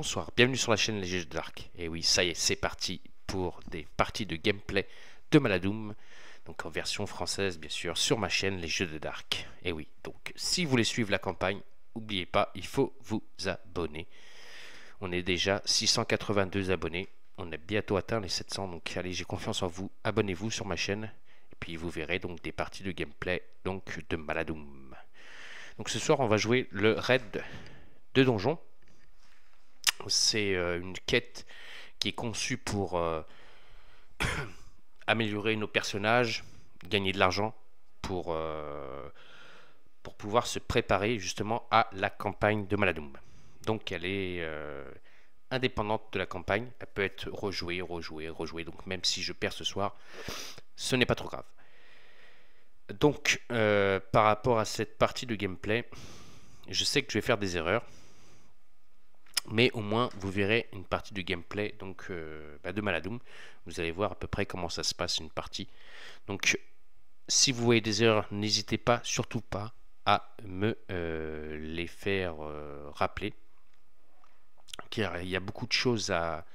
Bonsoir, bienvenue sur la chaîne Les Jeux de Dark. Et oui, ça y est, c'est parti pour des parties de gameplay de Maladoum. Donc en version française, bien sûr, sur ma chaîne Les Jeux de Dark. Et oui, donc si vous voulez suivre la campagne, n'oubliez pas, il faut vous abonner. On est déjà 682 abonnés. On a bientôt atteint les 700. Donc allez, j'ai confiance en vous. Abonnez-vous sur ma chaîne. Et puis vous verrez donc des parties de gameplay donc, de Maladoum. Donc ce soir, on va jouer le raid de donjon. C'est une quête qui est conçue pour améliorer nos personnages, gagner de l'argent pour pouvoir se préparer justement à la campagne de Maladoum. Donc elle est indépendante de la campagne, elle peut être rejouée. Donc même si je perds ce soir, ce n'est pas trop grave. Donc par rapport à cette partie de gameplay, je sais que je vais faire des erreurs. Mais au moins, vous verrez une partie du gameplay donc, de Maladoum. Vous allez voir à peu près comment ça se passe une partie. Donc, si vous voyez des erreurs, n'hésitez pas, surtout pas, à me les faire rappeler. Car il y a beaucoup de choses à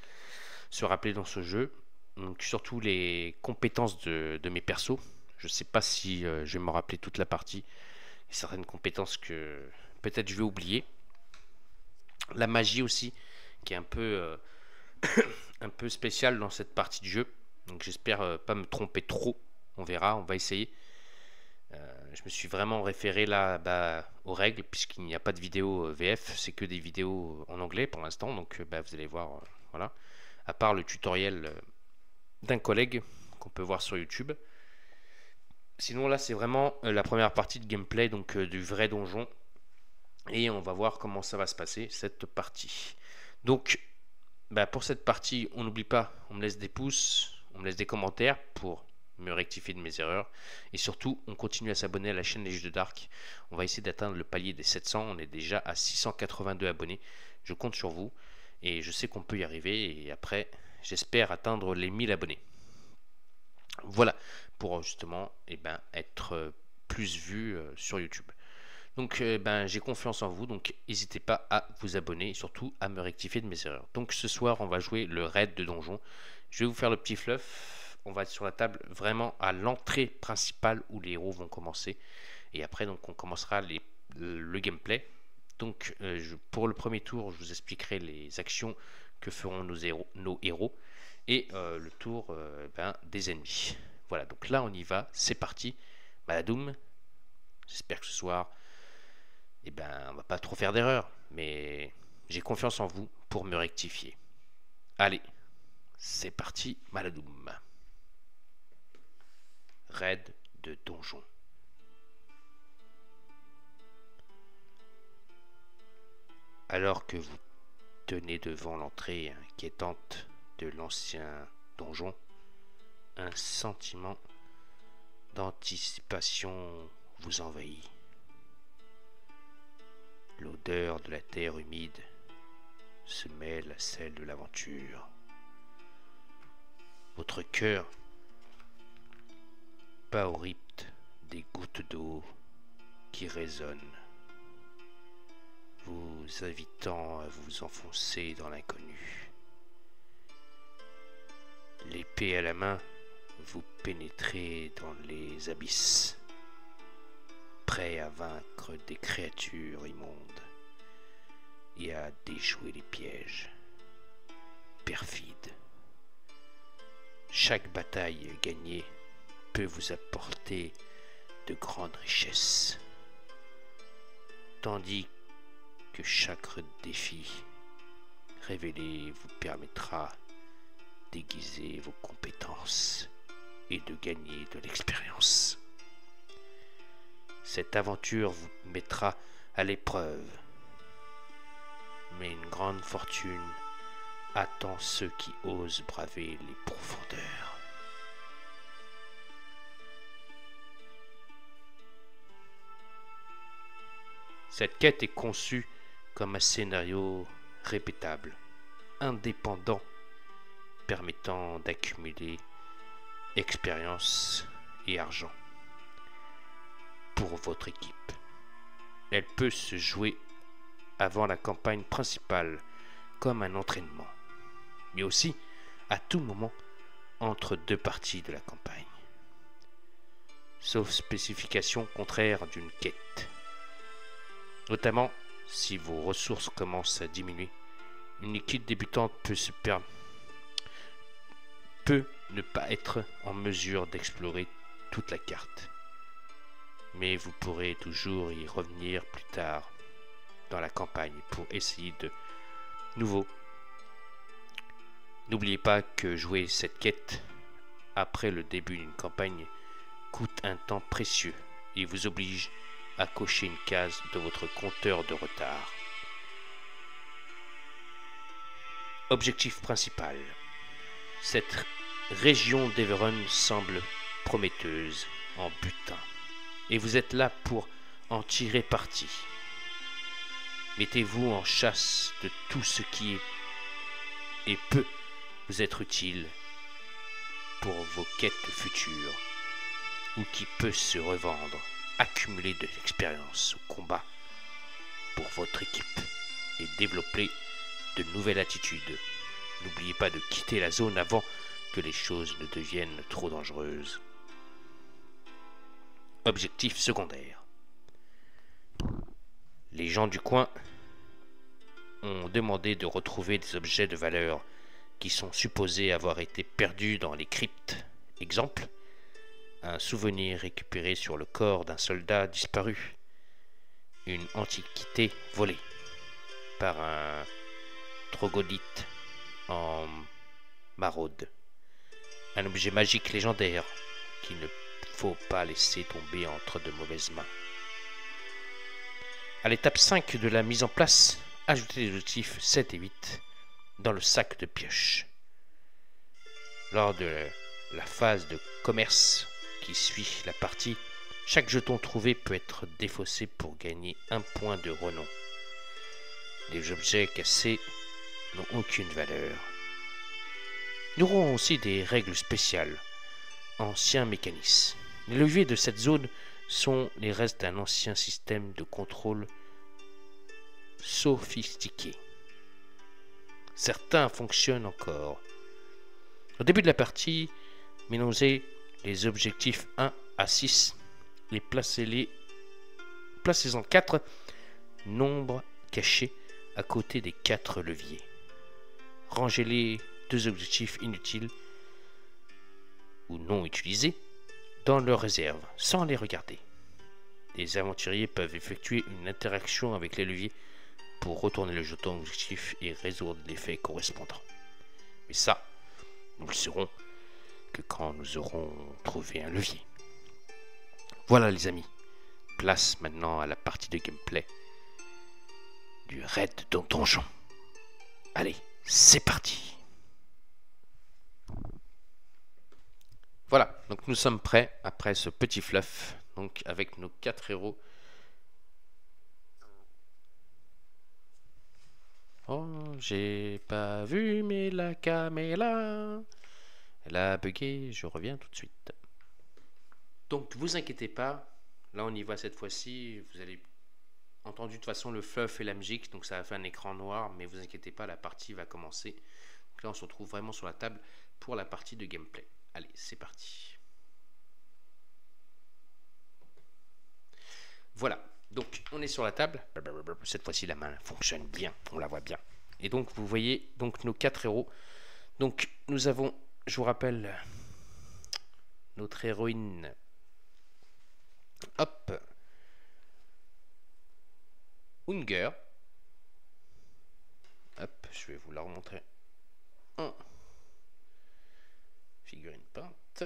se rappeler dans ce jeu. Donc, surtout les compétences de mes persos. Je ne sais pas si je vais me rappeler toute la partie. Il y a certaines compétences que peut-être je vais oublier. La magie aussi, qui est un peu spéciale dans cette partie du jeu. Donc j'espère pas me tromper trop. On verra, on va essayer. Je me suis vraiment référé là aux règles, puisqu'il n'y a pas de vidéo VF, c'est que des vidéos en anglais pour l'instant. Donc vous allez voir, voilà. À part le tutoriel d'un collègue qu'on peut voir sur YouTube. Sinon là c'est vraiment la première partie de gameplay donc du vrai donjon. Et on va voir comment ça va se passer, cette partie. Donc, pour cette partie, on n'oublie pas, on me laisse des pouces, on me laisse des commentaires pour me rectifier de mes erreurs. Et surtout, on continue à s'abonner à la chaîne Les Jeux de Dark. On va essayer d'atteindre le palier des 700. On est déjà à 682 abonnés. Je compte sur vous et je sais qu'on peut y arriver. Et après, j'espère atteindre les 1000 abonnés. Voilà, pour justement être plus vu sur YouTube. Donc j'ai confiance en vous, donc n'hésitez pas à vous abonner et surtout à me rectifier de mes erreurs. Donc ce soir on va jouer le raid de donjon. Je vais vous faire le petit fluff. On va être sur la table vraiment à l'entrée principale où les héros vont commencer. Et après donc on commencera le gameplay. Donc pour le premier tour je vous expliquerai les actions que feront nos héros. Et le tour des ennemis. Voilà, donc là on y va, c'est parti. Maladoum, j'espère que ce soir on va pas trop faire d'erreurs, mais j'ai confiance en vous pour me rectifier. Allez, c'est parti, Maladoum. Raid de donjon. Alors que vous tenez devant l'entrée inquiétante de l'ancien donjon, un sentiment d'anticipation vous envahit. L'odeur de la terre humide se mêle à celle de l'aventure. Votre cœur bat au rythme des gouttes d'eau qui résonnent, vous invitant à vous enfoncer dans l'inconnu. L'épée à la main, vous pénétrez dans les abysses, prêt à vaincre des créatures immondes et à déjouer les pièges perfides. Chaque bataille gagnée peut vous apporter de grandes richesses, tandis que chaque défi révélé vous permettra d'aiguiser vos compétences et de gagner de l'expérience. Cette aventure vous mettra à l'épreuve, mais une grande fortune attend ceux qui osent braver les profondeurs. Cette quête est conçue comme un scénario répétable, indépendant, permettant d'accumuler expérience et argent pour votre équipe. Elle peut se jouer avant la campagne principale comme un entraînement, mais aussi à tout moment entre deux parties de la campagne, sauf spécification contraire d'une quête. Notamment, si vos ressources commencent à diminuer, une équipe débutante peut ne pas être en mesure d'explorer toute la carte. Mais vous pourrez toujours y revenir plus tard dans la campagne pour essayer de nouveau. N'oubliez pas que jouer cette quête après le début d'une campagne coûte un temps précieux et vous oblige à cocher une case de votre compteur de retard. Objectif principal. Cette région d'Everun semble prometteuse en butin et vous êtes là pour en tirer parti. Mettez-vous en chasse de tout ce qui est et peut vous être utile pour vos quêtes futures ou qui peut se revendre. Accumuler de l'expérience au combat pour votre équipe et développer de nouvelles attitudes. N'oubliez pas de quitter la zone avant que les choses ne deviennent trop dangereuses. Objectif secondaire. Les gens du coin ont demandé de retrouver des objets de valeur qui sont supposés avoir été perdus dans les cryptes. Exemple, un souvenir récupéré sur le corps d'un soldat disparu, une antiquité volée par un troglodyte en maraude, un objet magique légendaire qu'il ne faut pas laisser tomber entre de mauvaises mains. À l'étape 5 de la mise en place, ajoutez les objectifs 7 et 8 dans le sac de pioche. Lors de la phase de commerce qui suit la partie, chaque jeton trouvé peut être défaussé pour gagner un point de renom. Les objets cassés n'ont aucune valeur. Nous aurons aussi des règles spéciales. Anciens mécanismes. Les leviers de cette zone sont les restes d'un ancien système de contrôle sophistiqué. Certains fonctionnent encore. Au début de la partie, mélangez les objectifs 1 à 6 et placez-en 4 nombres cachés à côté des 4 leviers. Rangez les 2 objectifs inutiles ou non utilisés dans leur réserve sans les regarder. Les aventuriers peuvent effectuer une interaction avec les leviers pour retourner le jeton objectif et résoudre l'effet correspondant. Mais ça, nous le saurons que quand nous aurons trouvé un levier. Voilà les amis, place maintenant à la partie de gameplay du raid de donjon. Allez, c'est parti. Voilà, donc nous sommes prêts après ce petit fluff, donc avec nos 4 héros. Oh, j'ai pas vu, mais la caméra, elle a bugué, je reviens tout de suite. Donc, vous inquiétez pas, là on y va cette fois-ci, vous avez entendu de toute façon le fluff et la musique, donc ça a fait un écran noir, mais vous inquiétez pas, la partie va commencer. Donc là on se retrouve vraiment sur la table pour la partie de gameplay. Allez, c'est parti. Voilà, donc on est sur la table. Cette fois-ci la main fonctionne bien, on la voit bien. Et donc vous voyez donc nos 4 héros. Donc nous avons, je vous rappelle, notre héroïne. Hop. Unger. Hop, je vais vous la remontrer. Figurine peinte.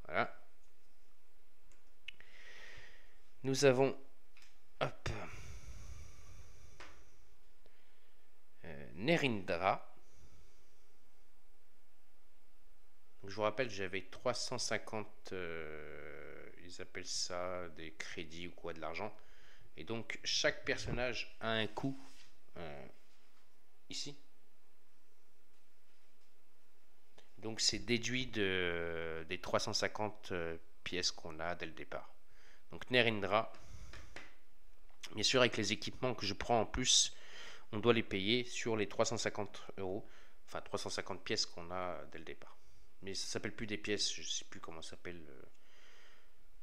Voilà. Nous avons hop, Nerindra. Donc, je vous rappelle, j'avais 350, ils appellent ça des crédits ou quoi, de l'argent. Et donc chaque personnage a un coût ici. Donc c'est déduit des 350 pièces qu'on a dès le départ. Donc Nerindra, bien sûr avec les équipements que je prends en plus, on doit les payer sur les 350 €, enfin 350 pièces qu'on a dès le départ. Mais ça s'appelle plus des pièces, je ne sais plus comment ça s'appelle.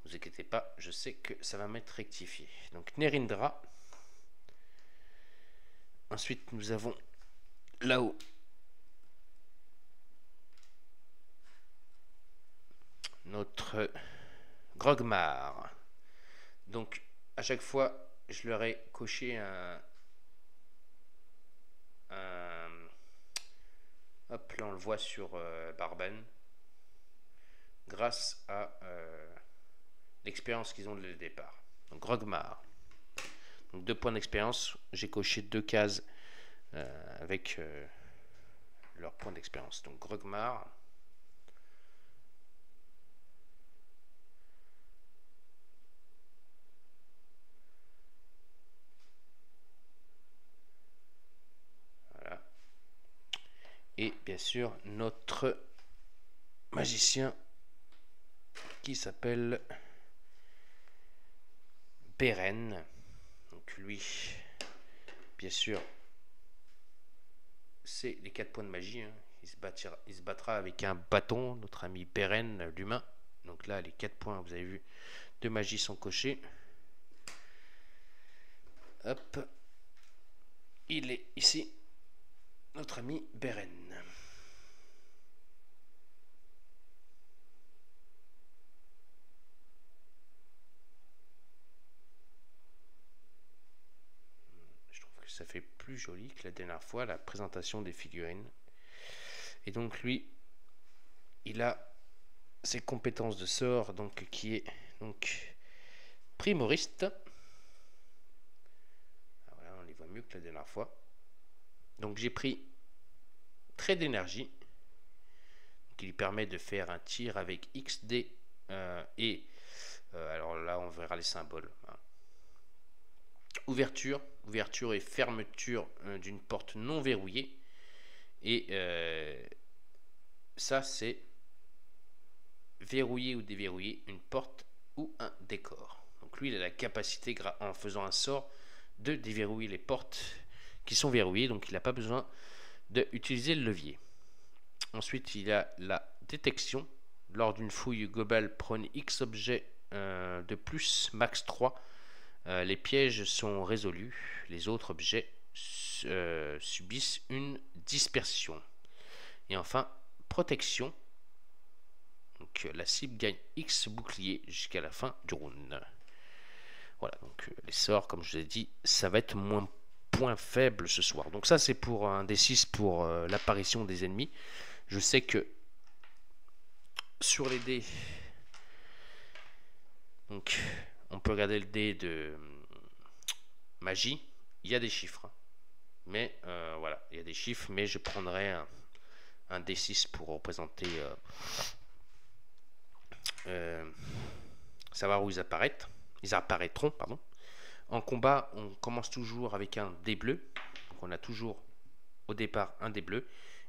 Vous inquiétez pas, je sais que ça va m'être rectifié. Donc Nerindra. Ensuite nous avons là-haut notre Grogmar. Donc à chaque fois je leur ai coché hop, là on le voit sur Barben, grâce à l'expérience qu'ils ont dès le départ. Donc Grogmar, donc 2 points d'expérience, j'ai coché 2 cases avec leur point d'expérience. Donc Grogmar, voilà, et bien sûr notre magicien qui s'appelle Beren. Donc lui, bien sûr, c'est les 4 points de magie, hein. Il se battra avec un bâton, notre ami Beren, l'humain. Donc là, les 4 points, vous avez vu, de magie sont cochés. Hop, il est ici, notre ami Beren. Je trouve que ça fait plus joli que la dernière fois, la présentation des figurines. Et donc lui, il a ses compétences de sort, donc qui est donc primoriste. Voilà, on les voit mieux que la dernière fois. Donc j'ai pris trait d'énergie, qui lui permet de faire un tir avec XD et alors là on verra les symboles. Hein. Ouverture et fermeture d'une porte non verrouillée. Et ça c'est verrouiller ou déverrouiller une porte ou un décor. Donc lui il a la capacité, en faisant un sort, de déverrouiller les portes qui sont verrouillées, donc il n'a pas besoin d'utiliser le levier. Ensuite il a la détection. Lors d'une fouille globale, prenez X objets de plus, max 3. Les pièges sont résolus. Les autres objets subissent une dispersion. Et enfin, protection. Donc la cible gagne X bouclier jusqu'à la fin du round. Voilà, donc les sorts, comme je vous ai dit, ça va être moins point faible ce soir. Donc ça c'est pour un D6 pour l'apparition des ennemis. Je sais que sur les dés, donc on peut regarder le dé de magie, il y a des chiffres. Mais voilà, il y a des chiffres, mais je prendrai un D6 pour représenter savoir où ils apparaîtront, pardon. En combat, on commence toujours avec un dé bleu. Donc on a toujours au départ un dé bleu.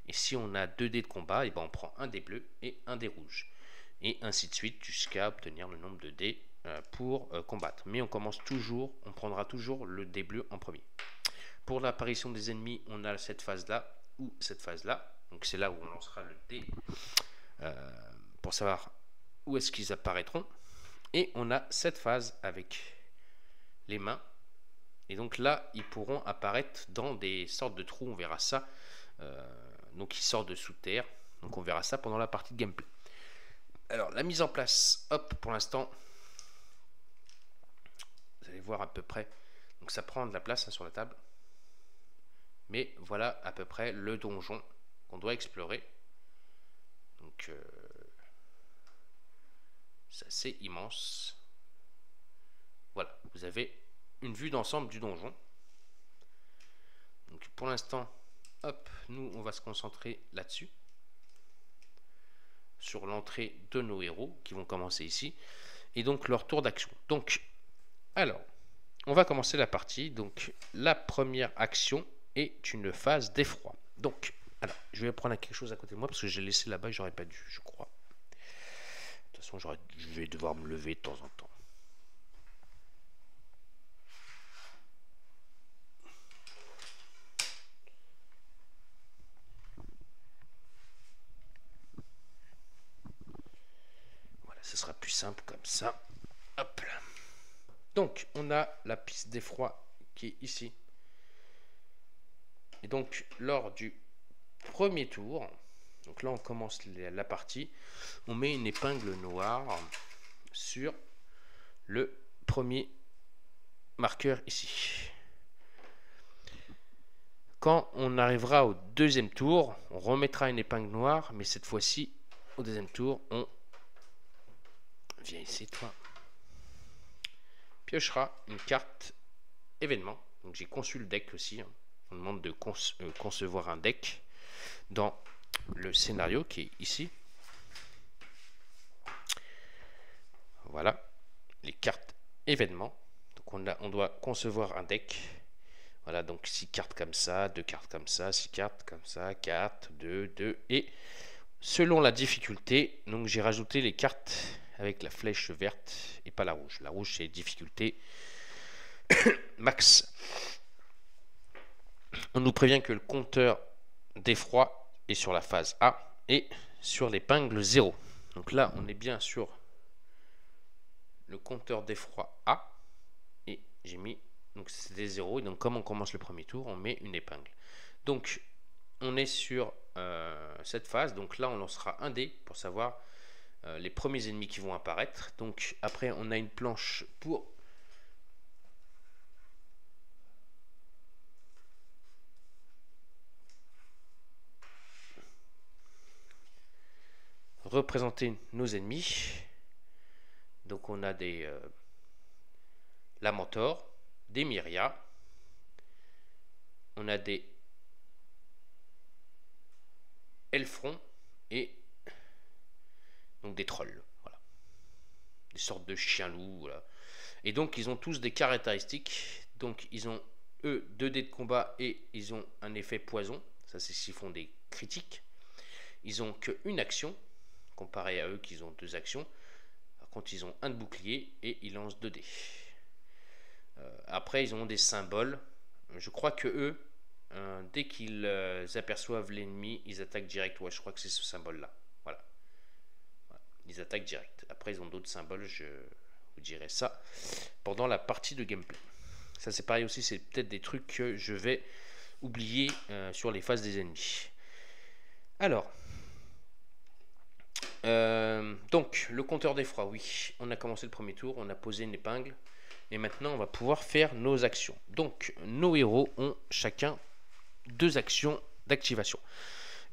Et si on a 2 dés de combat, et ben on prend un dé bleu et un dé rouge. Et ainsi de suite jusqu'à obtenir le nombre de dés pour combattre. Mais on prendra toujours le dé bleu en premier. Pour l'apparition des ennemis, on a cette phase-là ou cette phase-là. Donc c'est là où on lancera le dé pour savoir où est-ce qu'ils apparaîtront. Et on a cette phase avec les mains. Et donc là, ils pourront apparaître dans des sortes de trous. On verra ça. Donc ils sortent de sous terre. Donc on verra ça pendant la partie de gameplay. Alors la mise en place, hop, pour l'instant, vous allez voir à peu près. Donc ça prend de la place sur la table. Mais voilà à peu près le donjon qu'on doit explorer. Donc c'est assez immense. Voilà, vous avez une vue d'ensemble du donjon. Donc pour l'instant, hop, nous on va se concentrer là-dessus. Sur l'entrée de nos héros qui vont commencer ici. Et donc leur tour d'action. Donc, alors, on va commencer la partie. Donc la première action est une phase d'effroi. Donc, alors, je vais prendre quelque chose à côté de moi parce que j'ai laissé là-bas et j'aurais pas dû, je crois. De toute façon, je vais devoir me lever de temps en temps. sera plus simple comme ça. Hop là. Donc, on a la piste d'effroi qui est ici. Et donc, lors du premier tour, donc là, on commence la partie, on met une épingle noire sur le premier marqueur ici. Quand on arrivera au deuxième tour, on remettra une épingle noire, mais cette fois-ci, au deuxième tour, on viens ici, toi, piochera une carte événement. Donc j'ai conçu le deck aussi. On demande de concevoir un deck dans le scénario qui est ici. Voilà, les cartes événements. Donc on doit concevoir un deck. Voilà, donc 6 cartes comme ça, 2 cartes comme ça, 6 cartes comme ça, 4, 2, 2. Et selon la difficulté, donc j'ai rajouté les cartes avec la flèche verte et pas la rouge. La rouge, c'est difficulté max. On nous prévient que le compteur d'effroi est sur la phase A et sur l'épingle 0. Donc là, on est bien sur le compteur d'effroi A. Et j'ai mis, donc c'est des 0. Et donc comme on commence le premier tour, on met une épingle. Donc on est sur cette phase. Donc là, on lancera un dé pour savoir les premiers ennemis qui vont apparaître. Donc après, on a une planche pour représenter nos ennemis. Donc on a des Lamentor, des Myria, on a des Elfrons et donc des trolls. Voilà. Des sortes de chiens-loups. Voilà. Et donc ils ont tous des caractéristiques. Donc ils ont eux 2 dés de combat et ils ont un effet poison. Ça c'est s'ils font des critiques. Ils ont qu'une action comparé à eux qui ont 2 actions. Par contre ils ont un de bouclier et ils lancent 2 dés. Après ils ont des symboles. Je crois que eux, dès qu'ils aperçoivent l'ennemi, ils attaquent direct. Ouais, je crois que c'est ce symbole là. Voilà. Ils attaquent direct. Après ils ont d'autres symboles, je vous dirai ça pendant la partie de gameplay. Ça c'est pareil aussi, c'est peut-être des trucs que je vais oublier sur les phases des ennemis. Alors donc le compteur d'effroi, oui, on a commencé le premier tour, on a posé une épingle et maintenant on va pouvoir faire nos actions. Donc nos héros ont chacun 2 actions d'activation.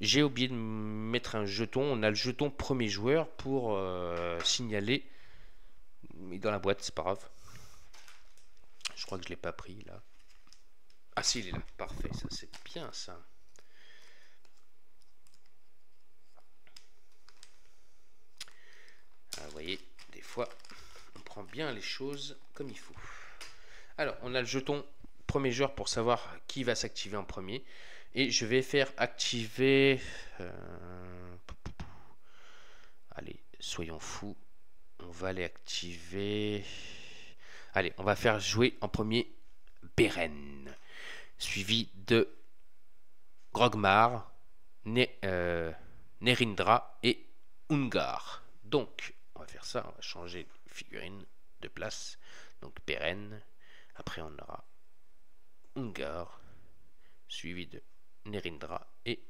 J'ai oublié de mettre un jeton. On a le jeton premier joueur pour signaler, mais dans la boîte, c'est pas grave. Je crois que je l'ai pas pris là. Ah si, il est là, parfait, ça c'est bien ça. Ah, vous voyez, des fois, on prend bien les choses comme il faut. Alors, on a le jeton premier joueur pour savoir qui va s'activer en premier. Et je vais faire activer... Allez, soyons fous. On va les activer... Allez, on va faire jouer en premier Beren, suivi de Grogmar, Nerindra et Ungar. Donc, on va faire ça, on va changer de figurine de place. Donc Beren, après on aura Ungar, suivi de Nerindra et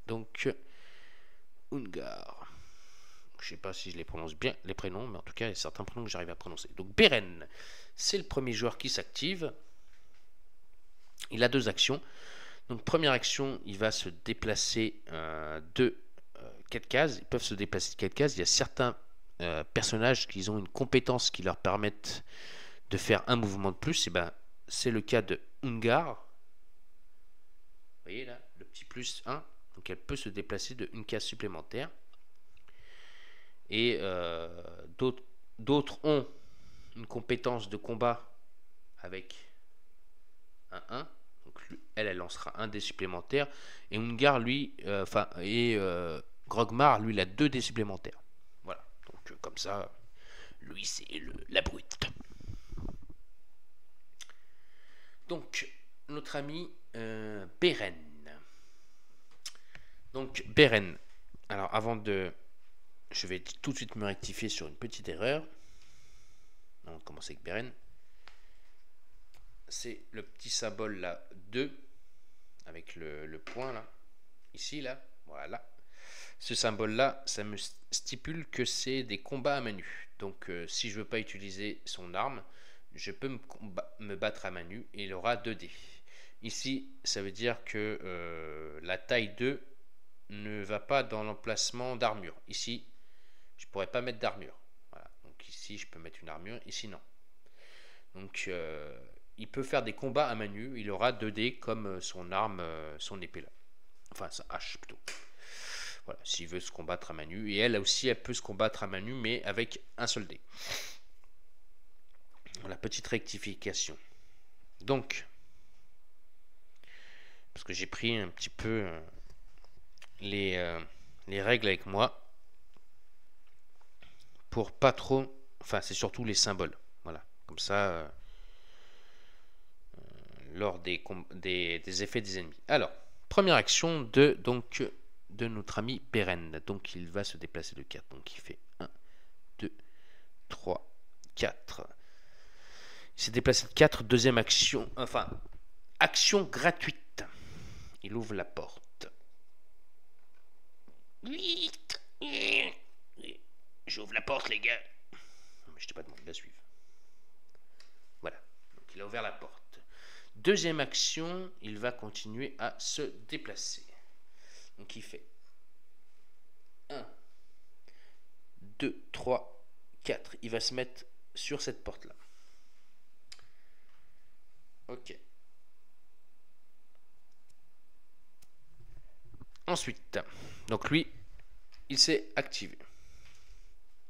donc Ungar. Je ne sais pas si je les prononce bien les prénoms, mais en tout cas il y a certains prénoms que j'arrive à prononcer. Donc Beren, c'est le premier joueur qui s'active. Il a 2 actions. Donc première action, il va se déplacer de 4 cases. Ils peuvent se déplacer de 4 cases. Il y a certains personnages qui ont une compétence qui leur permettent de faire un mouvement de plus. Et ben, c'est le cas de Ungar. Vous voyez là, le petit plus 1. Donc elle peut se déplacer de 1 case supplémentaire. Et d'autres ont une compétence de combat avec un 1. Donc elle lancera un dé supplémentaire. Et Ungar, lui, Grogmar, lui, il a 2 dés supplémentaires. Voilà. Donc comme ça, lui, c'est la brute. Donc, notre ami Beren. Donc, Beren. Alors, avant de je vais tout de suite me rectifier sur une petite erreur. On commence avec Beren. C'est le petit symbole là 2 avec le point là, ici là, voilà. Ce symbole là, ça me stipule que c'est des combats à main nue. Donc si je veux pas utiliser son arme, je peux me battre à main nue et il aura 2 dés. Ici, ça veut dire que la taille 2 ne va pas dans l'emplacement d'armure. Ici, je pourrais pas mettre d'armure. Voilà. Donc ici, je peux mettre une armure, ici non. Donc il peut faire des combats à main nue, il aura 2 dés comme son arme, son épée là. Enfin, sa hache plutôt. Voilà, s'il veut se combattre à main nue. Et elle aussi, elle peut se combattre à main nue, mais avec un seul dé. Voilà, petite rectification. Donc, parce que j'ai pris un petit peu les règles avec moi, pour pas trop... Enfin, c'est surtout les symboles. Voilà, comme ça... lors des effets des ennemis. Alors, première action de notre ami Beren. Donc il va se déplacer de 4. Donc il fait 1, 2, 3, 4. Il s'est déplacé de 4. Deuxième action, enfin, action gratuite. Il ouvre la porte. Vite. J'ouvre la porte, les gars. Je t'ai pas demandé de la suivre. Voilà. Donc il a ouvert la porte. Deuxième action, il va continuer à se déplacer. Donc il fait 1, 2, 3, 4. Il va se mettre sur cette porte-là. Ok. Ensuite, donc lui, il s'est activé.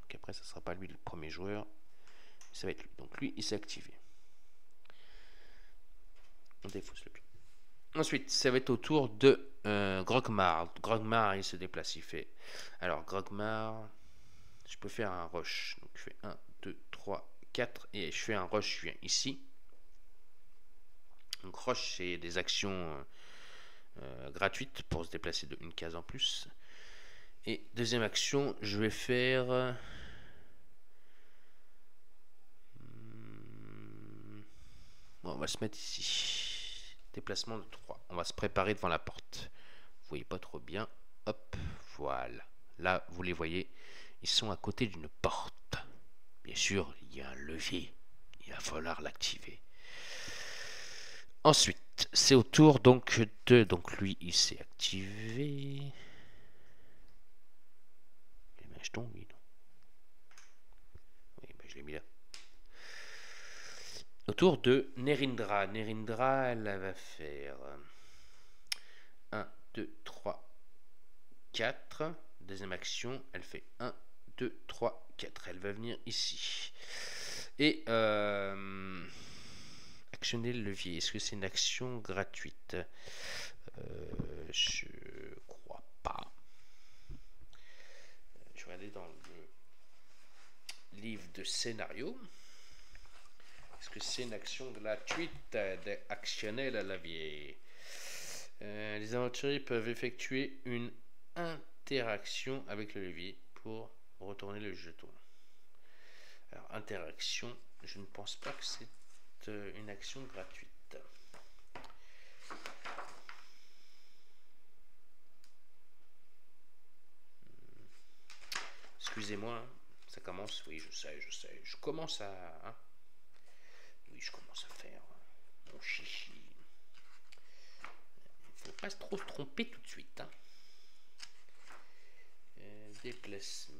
Donc après, ça ne sera pas lui le premier joueur. Ça va être lui. Donc lui, il s'est activé. On défausse le pied. Ensuite, ça va être au tour de Grogmar. Grogmar, il se déplace, il fait... Alors, Grogmar, je peux faire un rush. Donc, je fais 1, 2, 3, 4. Et je fais un rush, je viens ici. Donc, rush, c'est des actions gratuites pour se déplacer d'une case en plus. Et deuxième action, je vais faire... Bon, on va se mettre ici. Déplacement de 3. On va se préparer devant la porte. Vous voyez pas trop bien. Hop, voilà. Là, vous les voyez. Ils sont à côté d'une porte. Bien sûr, il y a un levier. Il va falloir l'activer. Ensuite, c'est au tour donc de... Donc lui, il s'est activé. Les jetons, oui, non. Oui, ben, je l'ai mis là. Autour de Nerindra. Nerindra, elle va faire 1, 2, 3, 4. Deuxième action, elle fait 1, 2, 3, 4. Elle va venir ici. Et actionner le levier. Est-ce que c'est une action gratuite? Je crois pas. Je vais aller dans le livre de scénario. Est-ce que c'est une action gratuite d'actionner le levier? Les aventuriers peuvent effectuer une interaction avec le levier pour retourner le jeton. Alors, interaction, je ne pense pas que c'est une action gratuite. Excusez-moi, hein, ça commence, oui, je sais, je commence à... Hein, oui, je commence à faire mon chichi. Il ne faut pas trop se tromper tout de suite. Hein. Déplacement.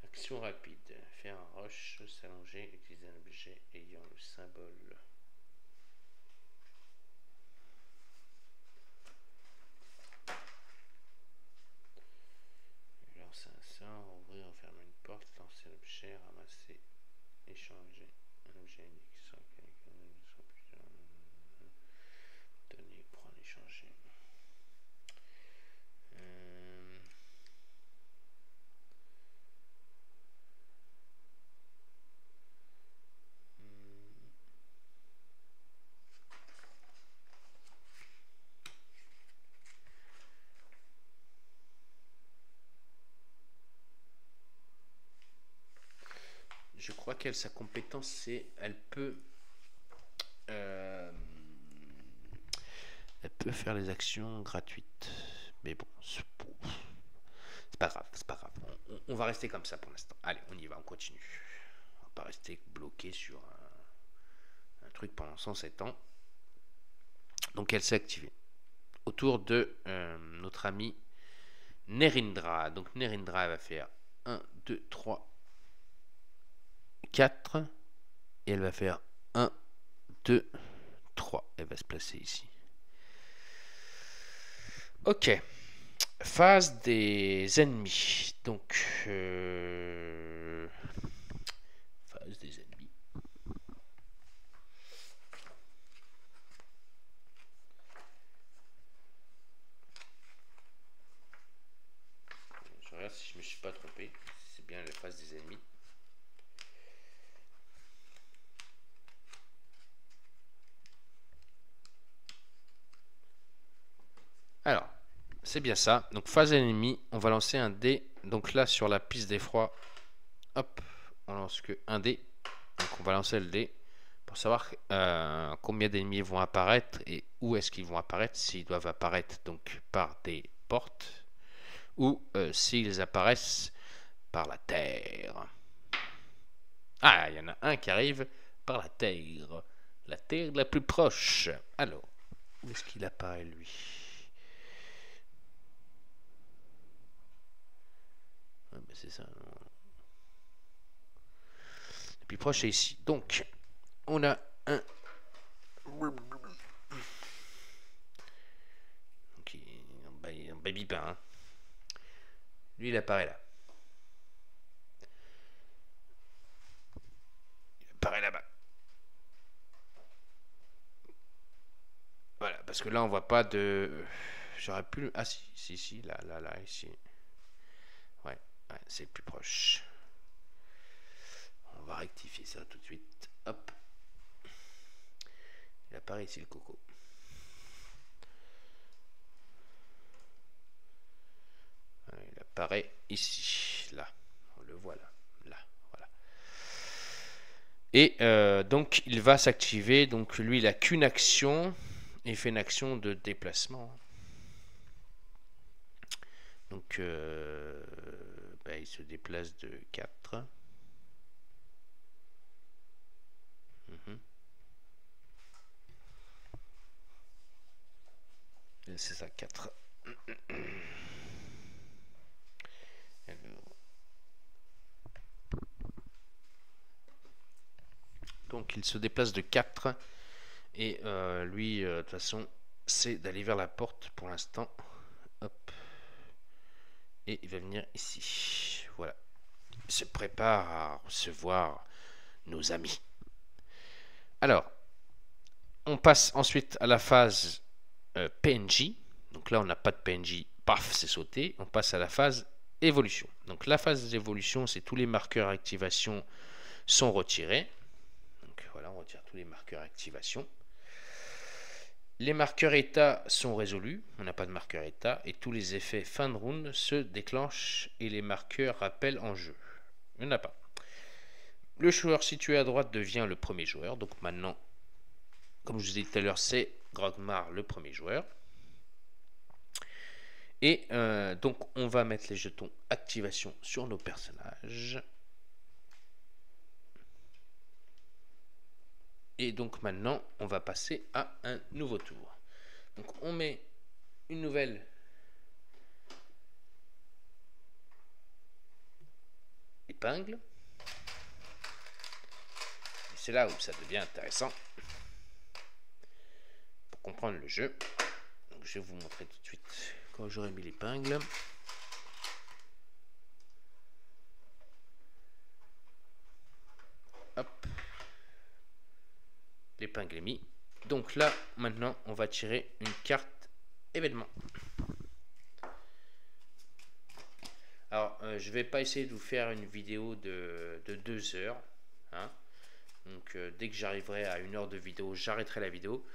Action rapide. Faire un rush, s'allonger, utiliser un objet ayant le symbole. Lancer un sort, ouvrir, fermer une porte, lancer un objet, ramasser, échanger un objet unique, sans plusieurs. Donner, prendre, échanger. crois qu'elle, sa compétence, c'est elle peut faire les actions gratuites. Mais bon, c'est pas grave, c'est pas grave. On va rester comme ça pour l'instant. Allez, on y va, on continue. On va pas rester bloqué sur un truc pendant 107 ans. Donc elle s'est activée autour de notre ami Nerindra. Donc Nerindra elle va faire 1, 2, 3, 4. Et elle va faire 1, 2, 3. Elle va se placer ici. Ok. Phase des ennemis. Donc, phase des ennemis. Je regarde si je me suis pas trompé. C'est bien la phase des ennemis. Alors, c'est bien ça. Donc, phase ennemi, on va lancer un dé. Donc là, sur la piste d'effroi, hop, on lance que un dé. Donc, on va lancer le dé pour savoir combien d'ennemis vont apparaître et où est-ce qu'ils vont apparaître. S'ils doivent apparaître donc par des portes ou s'ils apparaissent par la terre. Ah, il y en a un qui arrive par la terre. La terre la plus proche. Alors, où est-ce qu'il apparaît, lui? Ouais, ben c'est ça. Le plus proche est ici. Donc, on a un... Donc, un baby pain. Hein. Lui, il apparaît là. Il apparaît là-bas. Voilà, parce que là, on voit pas de... J'aurais pu... Ah si, là, ici. Ouais, c'est le plus proche. On va rectifier ça tout de suite. Hop. Il apparaît ici, le coco. Il apparaît ici, là. On le voit là. Voilà. Et donc, il va s'activer. Donc, lui, il n'a qu'une action. Il fait une action de déplacement. Donc, il se déplace de 4. C'est ça, 4. Donc, il se déplace de 4. Et lui, de toute façon, c'est d'aller vers la porte pour l'instant. Hop. Et il va venir ici. Voilà. Il se prépare à recevoir nos amis. Alors, on passe ensuite à la phase PNJ. Donc là, on n'a pas de PNJ. Paf, c'est sauté. On passe à la phase évolution. Donc la phase d'évolution, c'est tous les marqueurs activation sont retirés. Donc voilà, on retire tous les marqueurs activation. Les marqueurs état sont résolus, on n'a pas de marqueur état, et tous les effets fin de round se déclenchent et les marqueurs rappellent en jeu. Il n'y en a pas. Le joueur situé à droite devient le premier joueur, donc maintenant, comme je vous ai dit tout à l'heure, c'est Grogmar le premier joueur. Et donc on va mettre les jetons activation sur nos personnages. Et donc maintenant, on va passer à un nouveau tour. Donc on met une nouvelle épingle. C'est là où ça devient intéressant pour comprendre le jeu. Donc je vais vous montrer tout de suite quand j'aurai mis l'épingle. Hop. L'épingle est mise. Donc là, maintenant, on va tirer une carte événement. Alors, je vais pas essayer de vous faire une vidéo de 2 heures. Hein. Donc, dès que j'arriverai à 1 heure de vidéo, j'arrêterai la vidéo.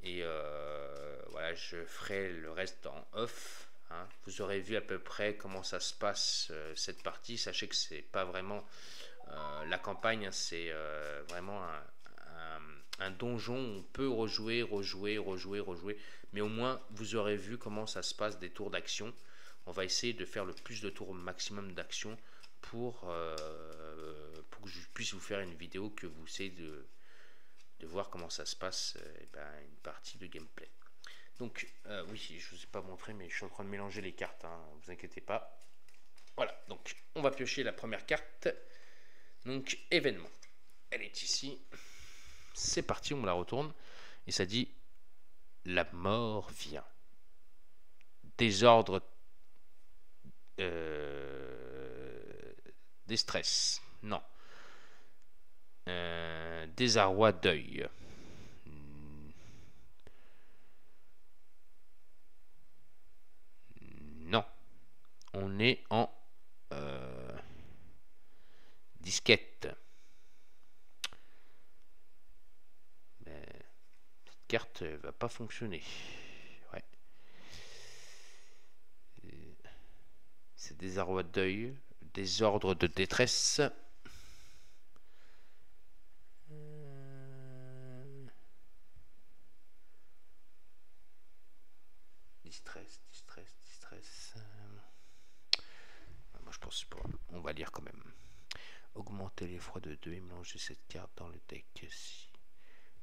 Et voilà, je ferai le reste en off. Hein. Vous aurez vu à peu près comment ça se passe cette partie. Sachez que c'est pas vraiment La campagne, c'est vraiment un donjon où on peut rejouer, mais au moins vous aurez vu comment ça se passe des tours d'action. On va essayer de faire le plus de tours maximum d'action pour que je puisse vous faire une vidéo que vous essayez de voir comment ça se passe, une partie de gameplay. Donc oui, je ne vous ai pas montré, mais je suis en train de mélanger les cartes, hein, vous inquiétez pas. Voilà, donc on va piocher la première carte. Donc événement, elle est ici. C'est parti, on la retourne. Et ça dit, la mort vient. Désordre, déstress, non. Désarroi, deuil. Non. On est en disquette. Mais cette carte va pas fonctionner. Ouais. C'est désarroi, deuil. Désordre de détresse. Distress. Moi je pense pas. On va lire quand même. Augmenter l'effroi de 2 et mélanger cette carte dans le deck. Si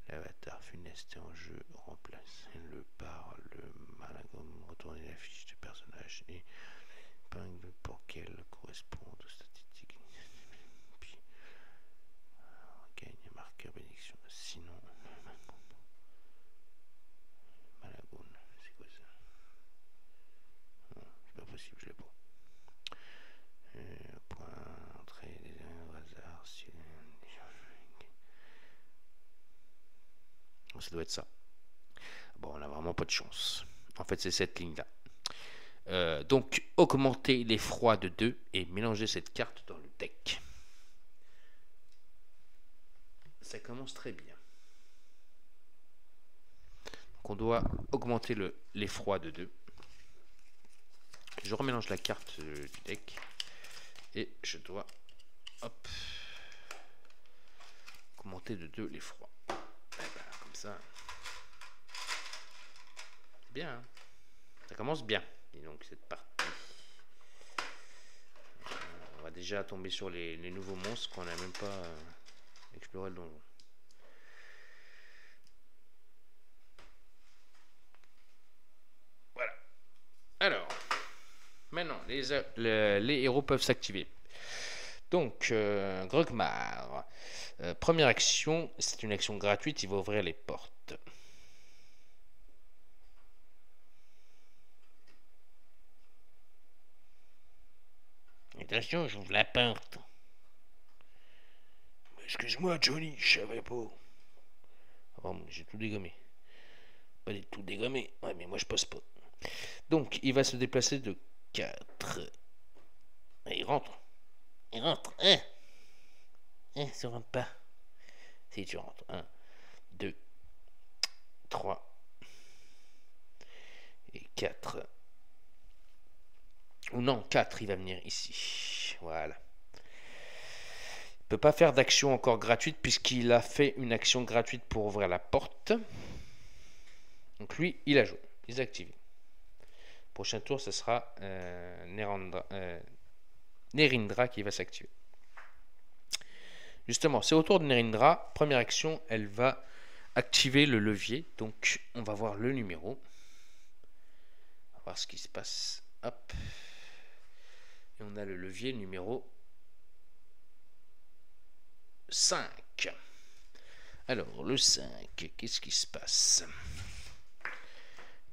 l'avatar funeste est en jeu, remplace le par le malagum, retourner la fiche de personnage et épingle pour qu'elle corresponde aux statistiques. Puis gagne marqueur bénédiction. Sinon, Malagoun, c'est quoi ça? Non, c'est pas possible, je l'ai pas. Point entrée des au hasard. Si... Ça doit être ça. Bon, on n'a vraiment pas de chance. En fait, c'est cette ligne-là. Donc, augmenter l'effroi de 2 et mélanger cette carte dans le deck. Ça commence très bien. Donc, on doit augmenter l'effroi de 2. Je remélange la carte du deck. Et je dois augmenter de 2 l'effroi. Comme ça. C'est bien. Hein, ça commence bien. Et donc cette partie. On va déjà tomber sur les nouveaux monstres qu'on n'a même pas exploré le donjon. Voilà. Alors, maintenant, les héros peuvent s'activer. Donc, Grogmar. Première action, c'est une action gratuite, il va ouvrir les portes. Attention, j'ouvre la porte. Excuse-moi, Johnny, je savais pas. Ah bon, j'ai tout dégommé. Pas tout dégommé. Ouais, mais moi je passe pas. Donc, il va se déplacer de 4. Et il rentre. Il rentre. Ça rentre pas. Si tu rentres. 1, 2, 3 et 4. Ou non, 4, il va venir ici. Voilà. Il ne peut pas faire d'action encore gratuite puisqu'il a fait une action gratuite pour ouvrir la porte. Donc lui, il a joué. Il est activé. Prochain tour, ce sera Nerindra qui va s'activer. Justement, c'est au tour de Nerindra. Première action, elle va activer le levier. Donc, on va voir le numéro. On va voir ce qui se passe. Hop. Et on a le levier numéro 5. Alors, le 5, qu'est-ce qui se passe?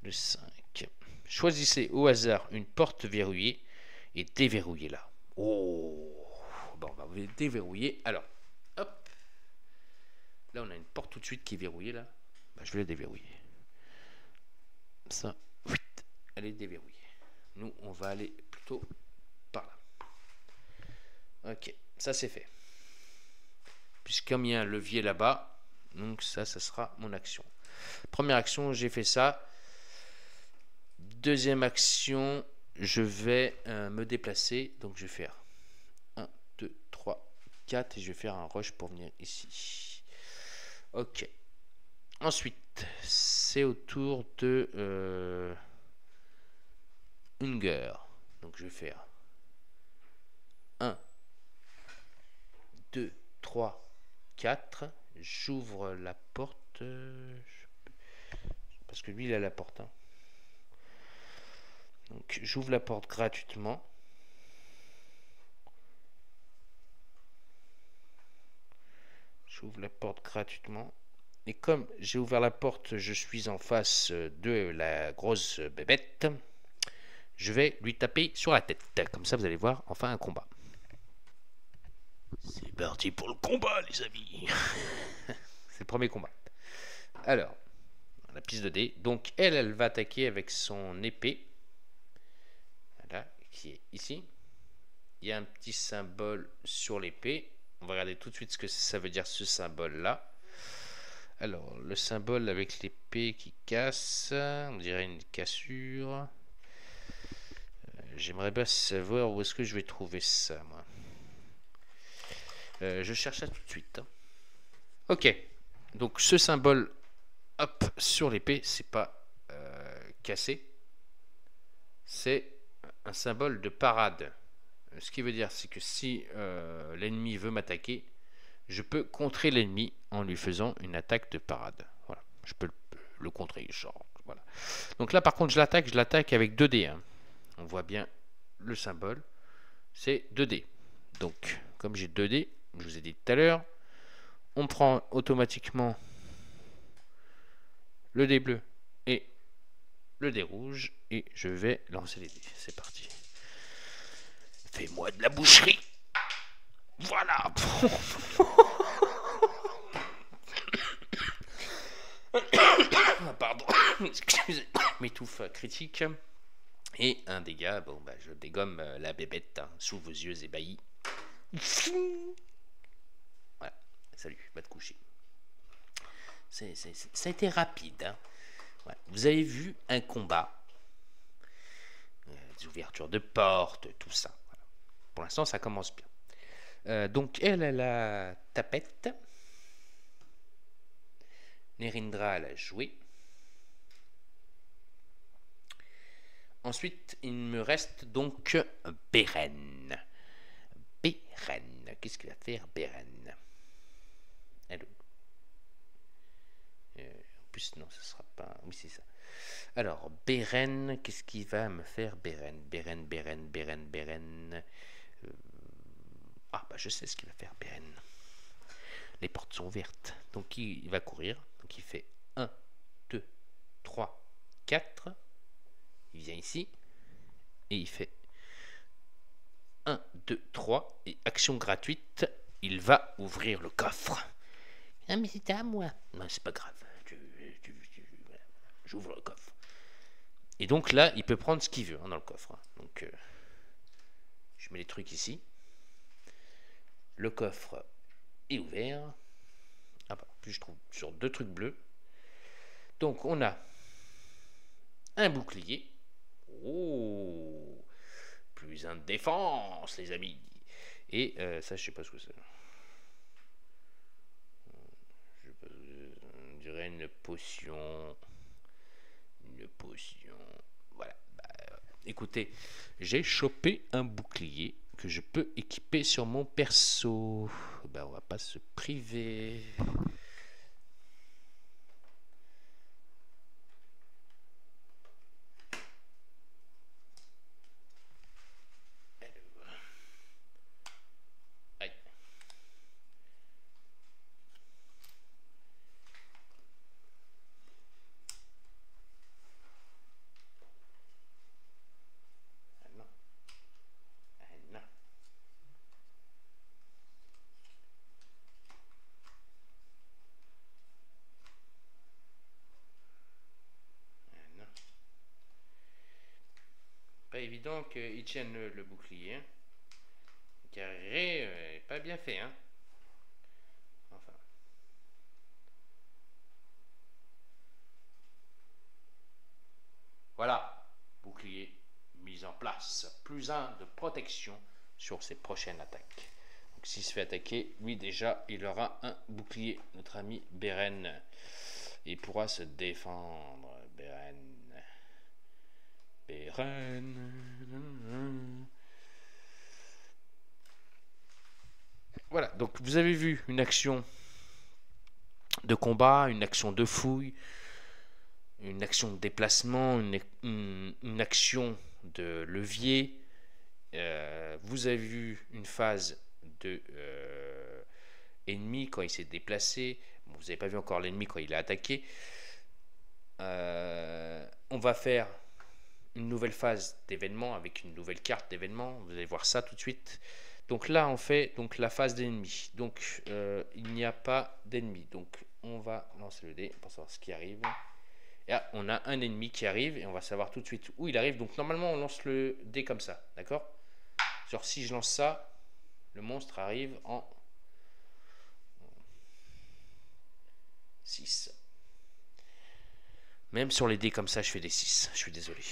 Le 5. Choisissez au hasard une porte verrouillée et déverrouillez-la. Oh, bon, on va déverrouiller. Alors, hop. Là, on a une porte tout de suite qui est verrouillée, là. Ben, je vais la déverrouiller. Ça, elle est déverrouillée. Nous, on va aller plutôt par là. Ok, ça c'est fait. Puisqu'il y a un levier là-bas, donc ça sera mon action. Première action, j'ai fait ça. Deuxième action, je vais me déplacer. Donc je vais faire 1, 2, 3, 4 et je vais faire un rush pour venir ici. Ok. Ensuite, c'est au tour de Unger. Donc je vais faire 1, 2, 3, 4. J'ouvre la porte. Parce que lui, il a la porte. Hein. Donc j'ouvre la porte gratuitement. J'ouvre la porte gratuitement. Et comme j'ai ouvert la porte, je suis en face de la grosse bébête. Je vais lui taper sur la tête. Comme ça, vous allez voir enfin un combat. C'est parti pour le combat, les amis. C'est le premier combat. Alors, la piste de dés. Donc, elle va attaquer avec son épée. Voilà, qui est ici. Il y a un petit symbole sur l'épée. On va regarder tout de suite ce que ça veut dire, ce symbole-là. Alors, le symbole avec l'épée qui casse, on dirait une cassure. J'aimerais bien savoir où est-ce que je vais trouver ça, moi. Je cherche ça tout de suite. Hein. Ok, donc ce symbole, hop, sur l'épée, c'est pas cassé. C'est un symbole de parade. Ce qui veut dire, c'est que si l'ennemi veut m'attaquer, je peux contrer l'ennemi en lui faisant une attaque de parade. Voilà, je peux le contrer. Genre, voilà. Donc là, par contre, je l'attaque avec 2 dés. Hein. On voit bien le symbole, c'est 2 dés. Donc, comme j'ai 2 dés, je vous ai dit tout à l'heure, on prend automatiquement le dé bleu et le dé rouge et je vais lancer les dés. C'est parti. Fais-moi de la boucherie. Voilà. Pardon. Excusez. M'étouffe critique. Et un dégât. Bon, bah, je dégomme la bébête hein, sous vos yeux ébahis. Voilà. Salut. Va te coucher. Ça a été rapide. Hein. Ouais. Vous avez vu un combat. Des ouvertures de portes, tout ça. Voilà. Pour l'instant, ça commence bien. Donc, elle a la tapette. Nerindra, elle a joué. Ensuite, il me reste donc Beren. Beren. Qu'est-ce qu'il va faire, Beren? Allô. En plus, non, ce sera pas... Oui, c'est ça. Alors, Beren, qu'est-ce qu'il va me faire, Beren? Beren. Ah, bah, je sais ce qu'il va faire, Beren. Les portes sont ouvertes. Donc, il va courir. Donc, il fait 1, 2, 3, 4. Il vient ici. Et il fait 1, 2, 3. Et action gratuite, il va ouvrir le coffre. Ah, mais c'était à moi. Non, c'est pas grave. J'ouvre le coffre. Et donc là, il peut prendre ce qu'il veut hein, dans le coffre. Hein. Donc, je mets les trucs ici. Le coffre est ouvert. Ah bah, puis je trouve sur 2 trucs bleus. Donc, on a un bouclier. Oh, plus un de défense, les amis. Et ça, je sais pas ce que c'est. On dirait une potion. Voilà. Bah, écoutez, j'ai chopé un bouclier que je peux équiper sur mon perso. Bah, on va pas se priver. Aïe. Pas évident qu'il tienne le bouclier. Hein. Le carré est pas bien fait. Hein. Enfin. Voilà. Bouclier mis en place. Plus 1 de protection sur ses prochaines attaques. s'il se fait attaquer, lui déjà, il aura un bouclier. Notre ami Beren. Il pourra se défendre. Beren. Voilà, donc vous avez vu une action de combat, une action de fouille, une action de déplacement, une action de levier. Vous avez vu une phase de ennemi quand il s'est déplacé. Bon, vous n'avez pas vu encore l'ennemi quand il a attaqué. On va faire une nouvelle phase d'événement avec une nouvelle carte d'événement. Vous allez voir ça tout de suite. Donc là, on fait donc la phase d'ennemi. Donc il n'y a pas d'ennemi. Donc on va lancer le dé pour savoir ce qui arrive. Et là, on a un ennemi qui arrive et on va savoir tout de suite où il arrive. Donc normalement, on lance le dé comme ça, d'accord? Genre si je lance ça, le monstre arrive en 6. Même sur les dés comme ça, je fais des 6. Je suis désolé.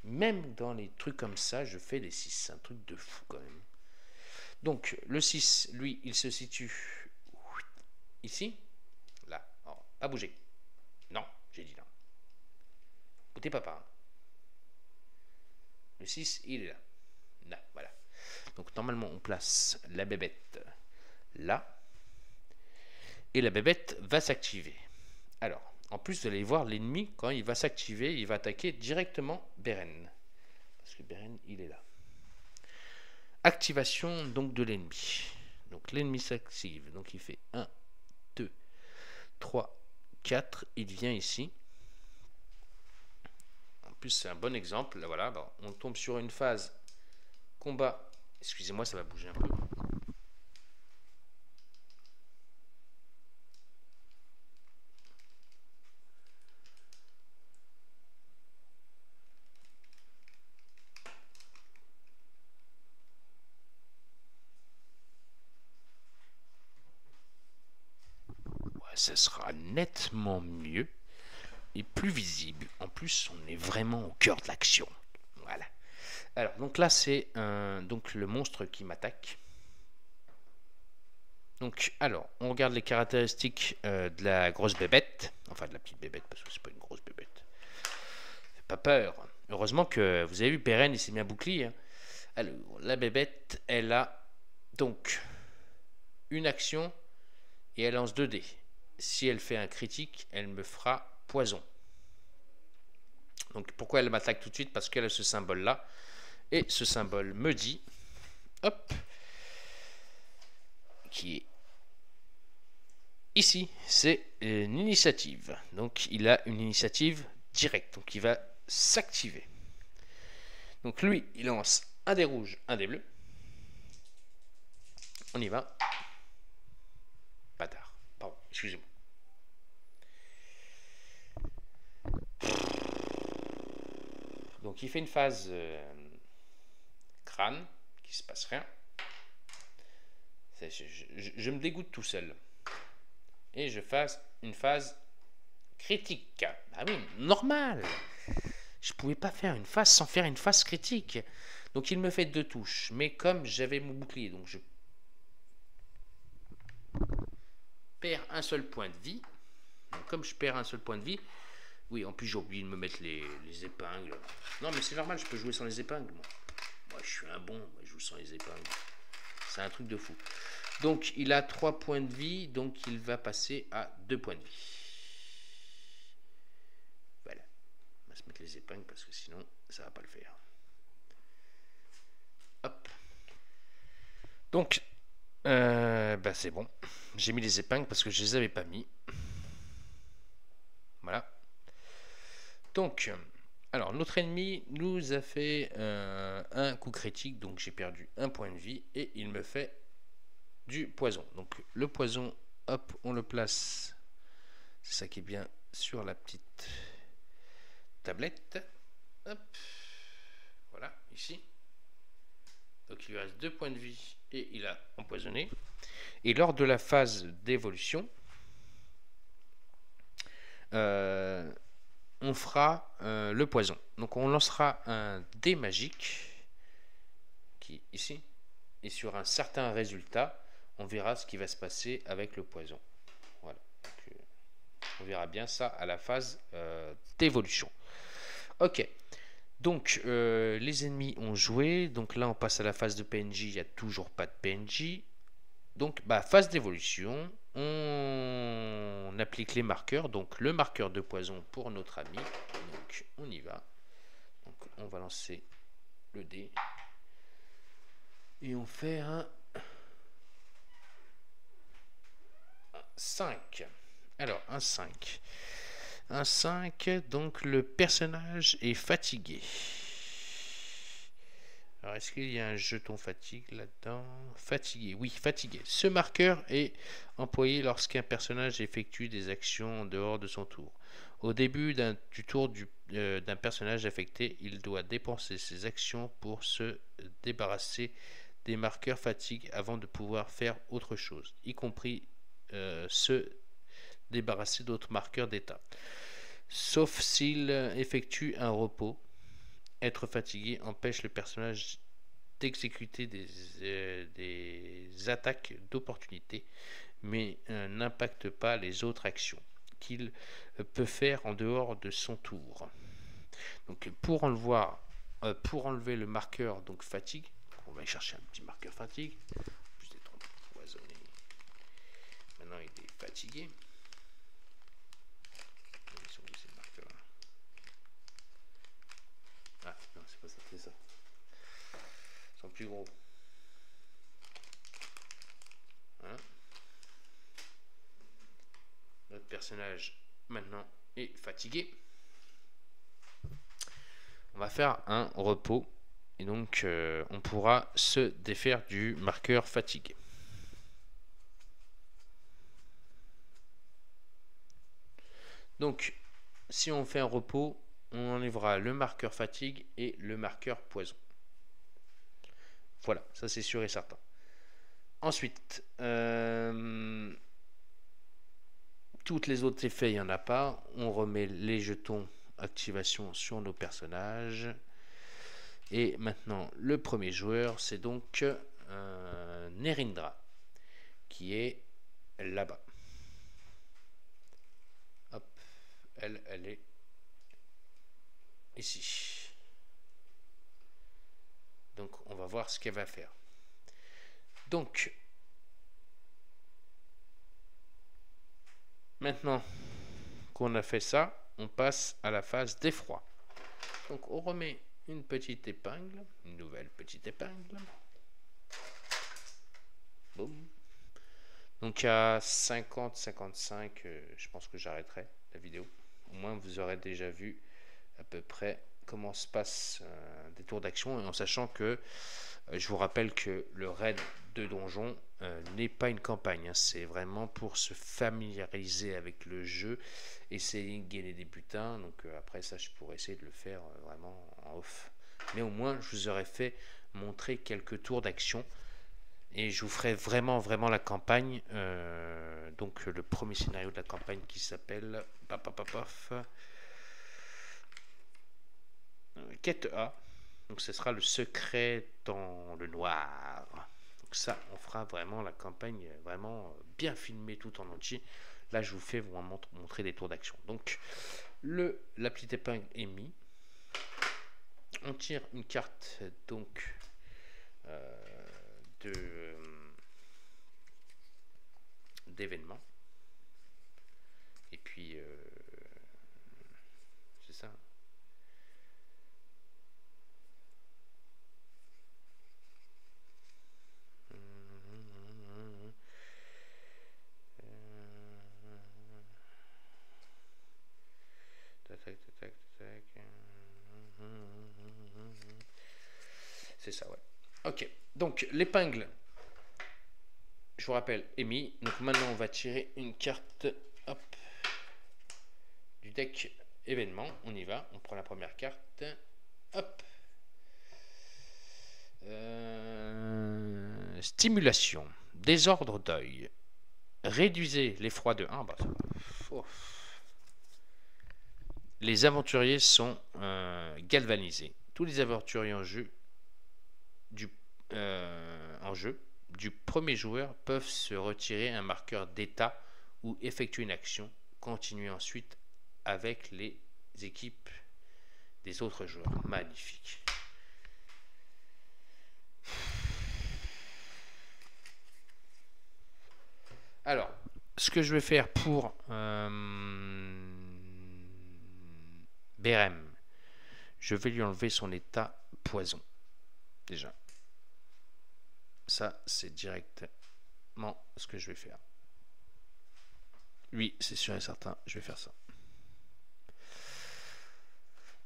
Même dans les trucs comme ça, je fais des 6. C'est un truc de fou quand même. Donc le 6, lui, il se situe ici. Là. Alors, pas bouger. Non, j'ai dit non. Écoutez papa. Hein. Le 6, il est là. Là, voilà. Donc normalement, on place la bébête là. Et la bébête va s'activer. Alors, en plus, vous allez voir l'ennemi, quand il va s'activer, il va attaquer directement Beren. Parce que Beren, il est là. Activation donc de l'ennemi. Donc l'ennemi s'active. Donc il fait 1, 2, 3, 4. Il vient ici. En plus, c'est un bon exemple. Là, voilà, bon, on tombe sur une phase combat. Excusez-moi, ça va bouger un peu. Ça sera nettement mieux et plus visible. En plus, on est vraiment au cœur de l'action. Voilà. Alors, donc là, c'est donc le monstre qui m'attaque. Donc, alors, on regarde les caractéristiques de la grosse bébête. Enfin, de la petite bébête, parce que c'est pas une grosse bébête. Fais pas peur. Heureusement que vous avez vu, Beren, il s'est mis un bouclier. Hein. Alors, la bébête, elle a donc une action et elle lance 2 dés. Si elle fait un critique, elle me fera poison. Donc pourquoi elle m'attaque tout de suite? Parce qu'elle a ce symbole là. Et ce symbole me dit, hop, qui est ici, c'est une initiative. Donc il a une initiative directe. Donc il va s'activer. Donc lui, il lance un dé rouge, un dé bleu. On y va. Bâtard. Pardon, excusez-moi. Donc il fait une phase crâne, qui se passe rien. Je me dégoûte tout seul. Et je fasse une phase critique. Ah oui, normal. Je pouvais pas faire une phase sans faire une phase critique. Donc il me fait 2 touches. Mais comme j'avais mon bouclier, donc je perds un seul point de vie. Donc, comme je perds un seul point de vie, oui, en plus j'ai oublié de me mettre les épingles. Non, mais c'est normal, je peux jouer sans les épingles. Moi, je suis un bon, moi, je joue sans les épingles. C'est un truc de fou. Donc, il a 3 points de vie, donc il va passer à 2 points de vie. Voilà. On va se mettre les épingles parce que sinon, ça va pas le faire. Hop. Donc, bah, c'est bon. J'ai mis les épingles parce que je les avais pas mis. Voilà. Donc, alors notre ennemi nous a fait un coup critique, donc j'ai perdu un point de vie et il me fait du poison. Donc le poison, hop, on le place, c'est ça qui est bien, sur la petite tablette. Hop, voilà, ici. Donc il lui reste 2 points de vie et il a empoisonné. Et lors de la phase d'évolution, on fera le poison. Donc on lancera un dé magique qui est ici. et sur un certain résultat, on verra ce qui va se passer avec le poison. Voilà. Donc, on verra bien ça à la phase d'évolution. Ok. Donc, les ennemis ont joué. Donc là, on passe à la phase de PNJ. Il n'y a toujours pas de PNJ. Donc, phase d'évolution. On applique les marqueurs. Donc, le marqueur de poison pour notre ami. Donc, on y va. Donc, on va lancer le dé. Et on fait un 5. Alors, un 5. Un 5, donc le personnage est fatigué. Alors, est-ce qu'il y a un jeton fatigue là-dedans? Fatigué, oui, fatigué. Ce marqueur est employé lorsqu'un personnage effectue des actions en dehors de son tour. Au début du tour d'un personnage affecté, il doit dépenser ses actions pour se débarrasser des marqueurs fatigue avant de pouvoir faire autre chose, y compris se débarrasser d'autres marqueurs d'état. Sauf s'il effectue un repos. Être fatigué empêche le personnage d'exécuter des attaques d'opportunité, mais n'impacte pas les autres actions qu'il peut faire en dehors de son tour. Donc pour enlever le marqueur donc fatigue, on va aller chercher un petit marqueur fatigue. Plus d'être empoisonné. Maintenant il est fatigué. Ah non, c'est pas ça, c'est ça. Ils sont plus gros. Hein? Notre personnage maintenant est fatigué. On va faire un repos et donc on pourra se défaire du marqueur fatigue. Donc si on fait un repos, on enlèvera le marqueur fatigue et le marqueur poison. Voilà, ça c'est sûr et certain. Ensuite, toutes les autres effets, il n'y en a pas. On remet les jetons activation sur nos personnages. Et maintenant, le premier joueur, c'est donc Nerindra, qui est là-bas. Hop, elle est ici. Donc, on va voir ce qu'elle va faire. Donc, maintenant qu'on a fait ça, on passe à la phase d'effroi. Donc, on remet une petite épingle, une nouvelle petite épingle. Boum. Donc, à 50-55, je pense que j'arrêterai la vidéo. Au moins, vous aurez déjà vu à peu près comment se passent des tours d'action, et en sachant que je vous rappelle que le raid de donjon n'est pas une campagne, hein, c'est vraiment pour se familiariser avec le jeu, essayer de gagner des butins. Donc après ça, je pourrais essayer de le faire vraiment en off, mais au moins je vous aurais fait montrer quelques tours d'action et je vous ferai vraiment la campagne, donc le premier scénario de la campagne qui s'appelle quête A. Donc ce sera le secret dans le noir. Donc ça, on fera vraiment la campagne vraiment bien filmée tout en entier. Là, je vous fais vraiment montrer des tours d'action. Donc la petite épingle est mise. On tire une carte donc d'événements. Et puis c'est ça. C'est ça, ouais. Ok, donc l'épingle, je vous rappelle, est mise. Donc maintenant, on va tirer une carte, hop, du deck événement. On y va, on prend la première carte, hop. Stimulation, désordre d'œil. Réduisez l'effroi de 1. Les aventuriers sont galvanisés. Tous les aventuriers en jeu en jeu du premier joueur peuvent se retirer un marqueur d'état ou effectuer une action. Continuer ensuite avec les équipes des autres joueurs. Magnifique. Alors, ce que je vais faire pour Berem, je vais lui enlever son état poison. Déjà. Ça, c'est directement ce que je vais faire. Lui, c'est sûr et certain, je vais faire ça.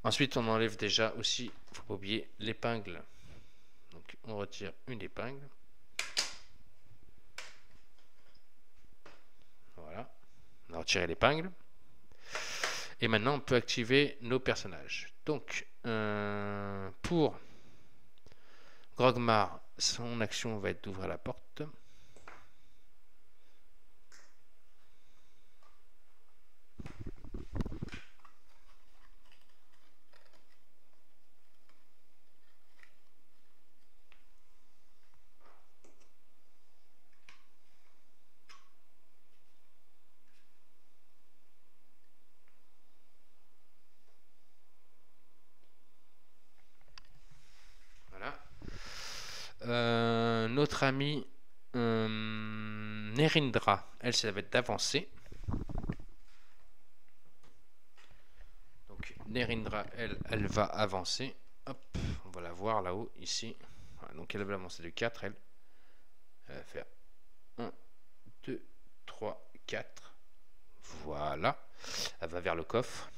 Ensuite, on enlève déjà aussi, il ne faut pas oublier, l'épingle. Donc, on retire une épingle. Voilà. On a retiré l'épingle. Et maintenant, on peut activer nos personnages. Donc, pour Grogmar, son action va être d'ouvrir la porte. Notre amie Nerindra, elle, ça va être d'avancer. Donc Nerindra, elle va avancer. Hop, on va la voir là-haut, ici. Voilà, donc elle va avancer de 4, elle. Elle va faire 1, 2, 3, 4. Voilà. Elle va vers le coffre.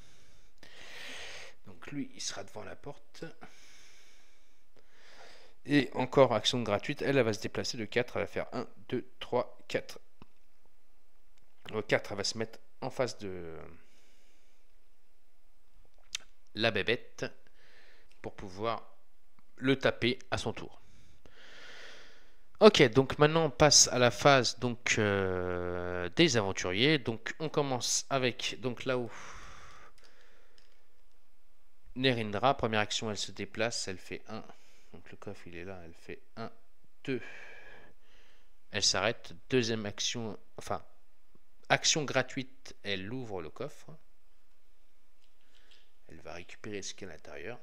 Donc lui, il sera devant la porte. Et encore action gratuite, elle va se déplacer de 4, elle va faire 1, 2, 3, 4. Le 4, elle va se mettre en face de la bébête pour pouvoir le taper à son tour. Ok, donc maintenant on passe à la phase donc, des aventuriers. Donc on commence avec donc là où Nerindra, première action, elle se déplace, elle fait 1. Donc le coffre il est là, elle fait 1, 2. Elle s'arrête. Deuxième action, enfin, action gratuite, elle ouvre le coffre. Elle va récupérer ce qu'il y a à l'intérieur.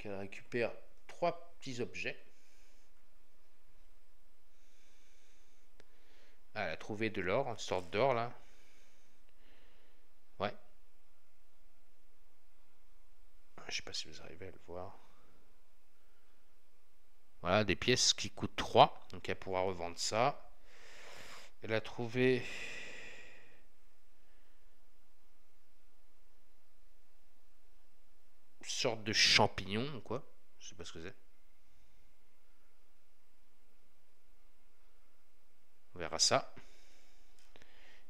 Elle récupère 3 petits objets. Ah, elle a trouvé de l'or, une sorte d'or là. Ouais. Je sais pas si vous arrivez à le voir. Voilà, des pièces qui coûtent 3. Donc elle pourra revendre ça. Elle a trouvé une sorte de champignon ou quoi. Je sais pas ce que c'est. On verra ça.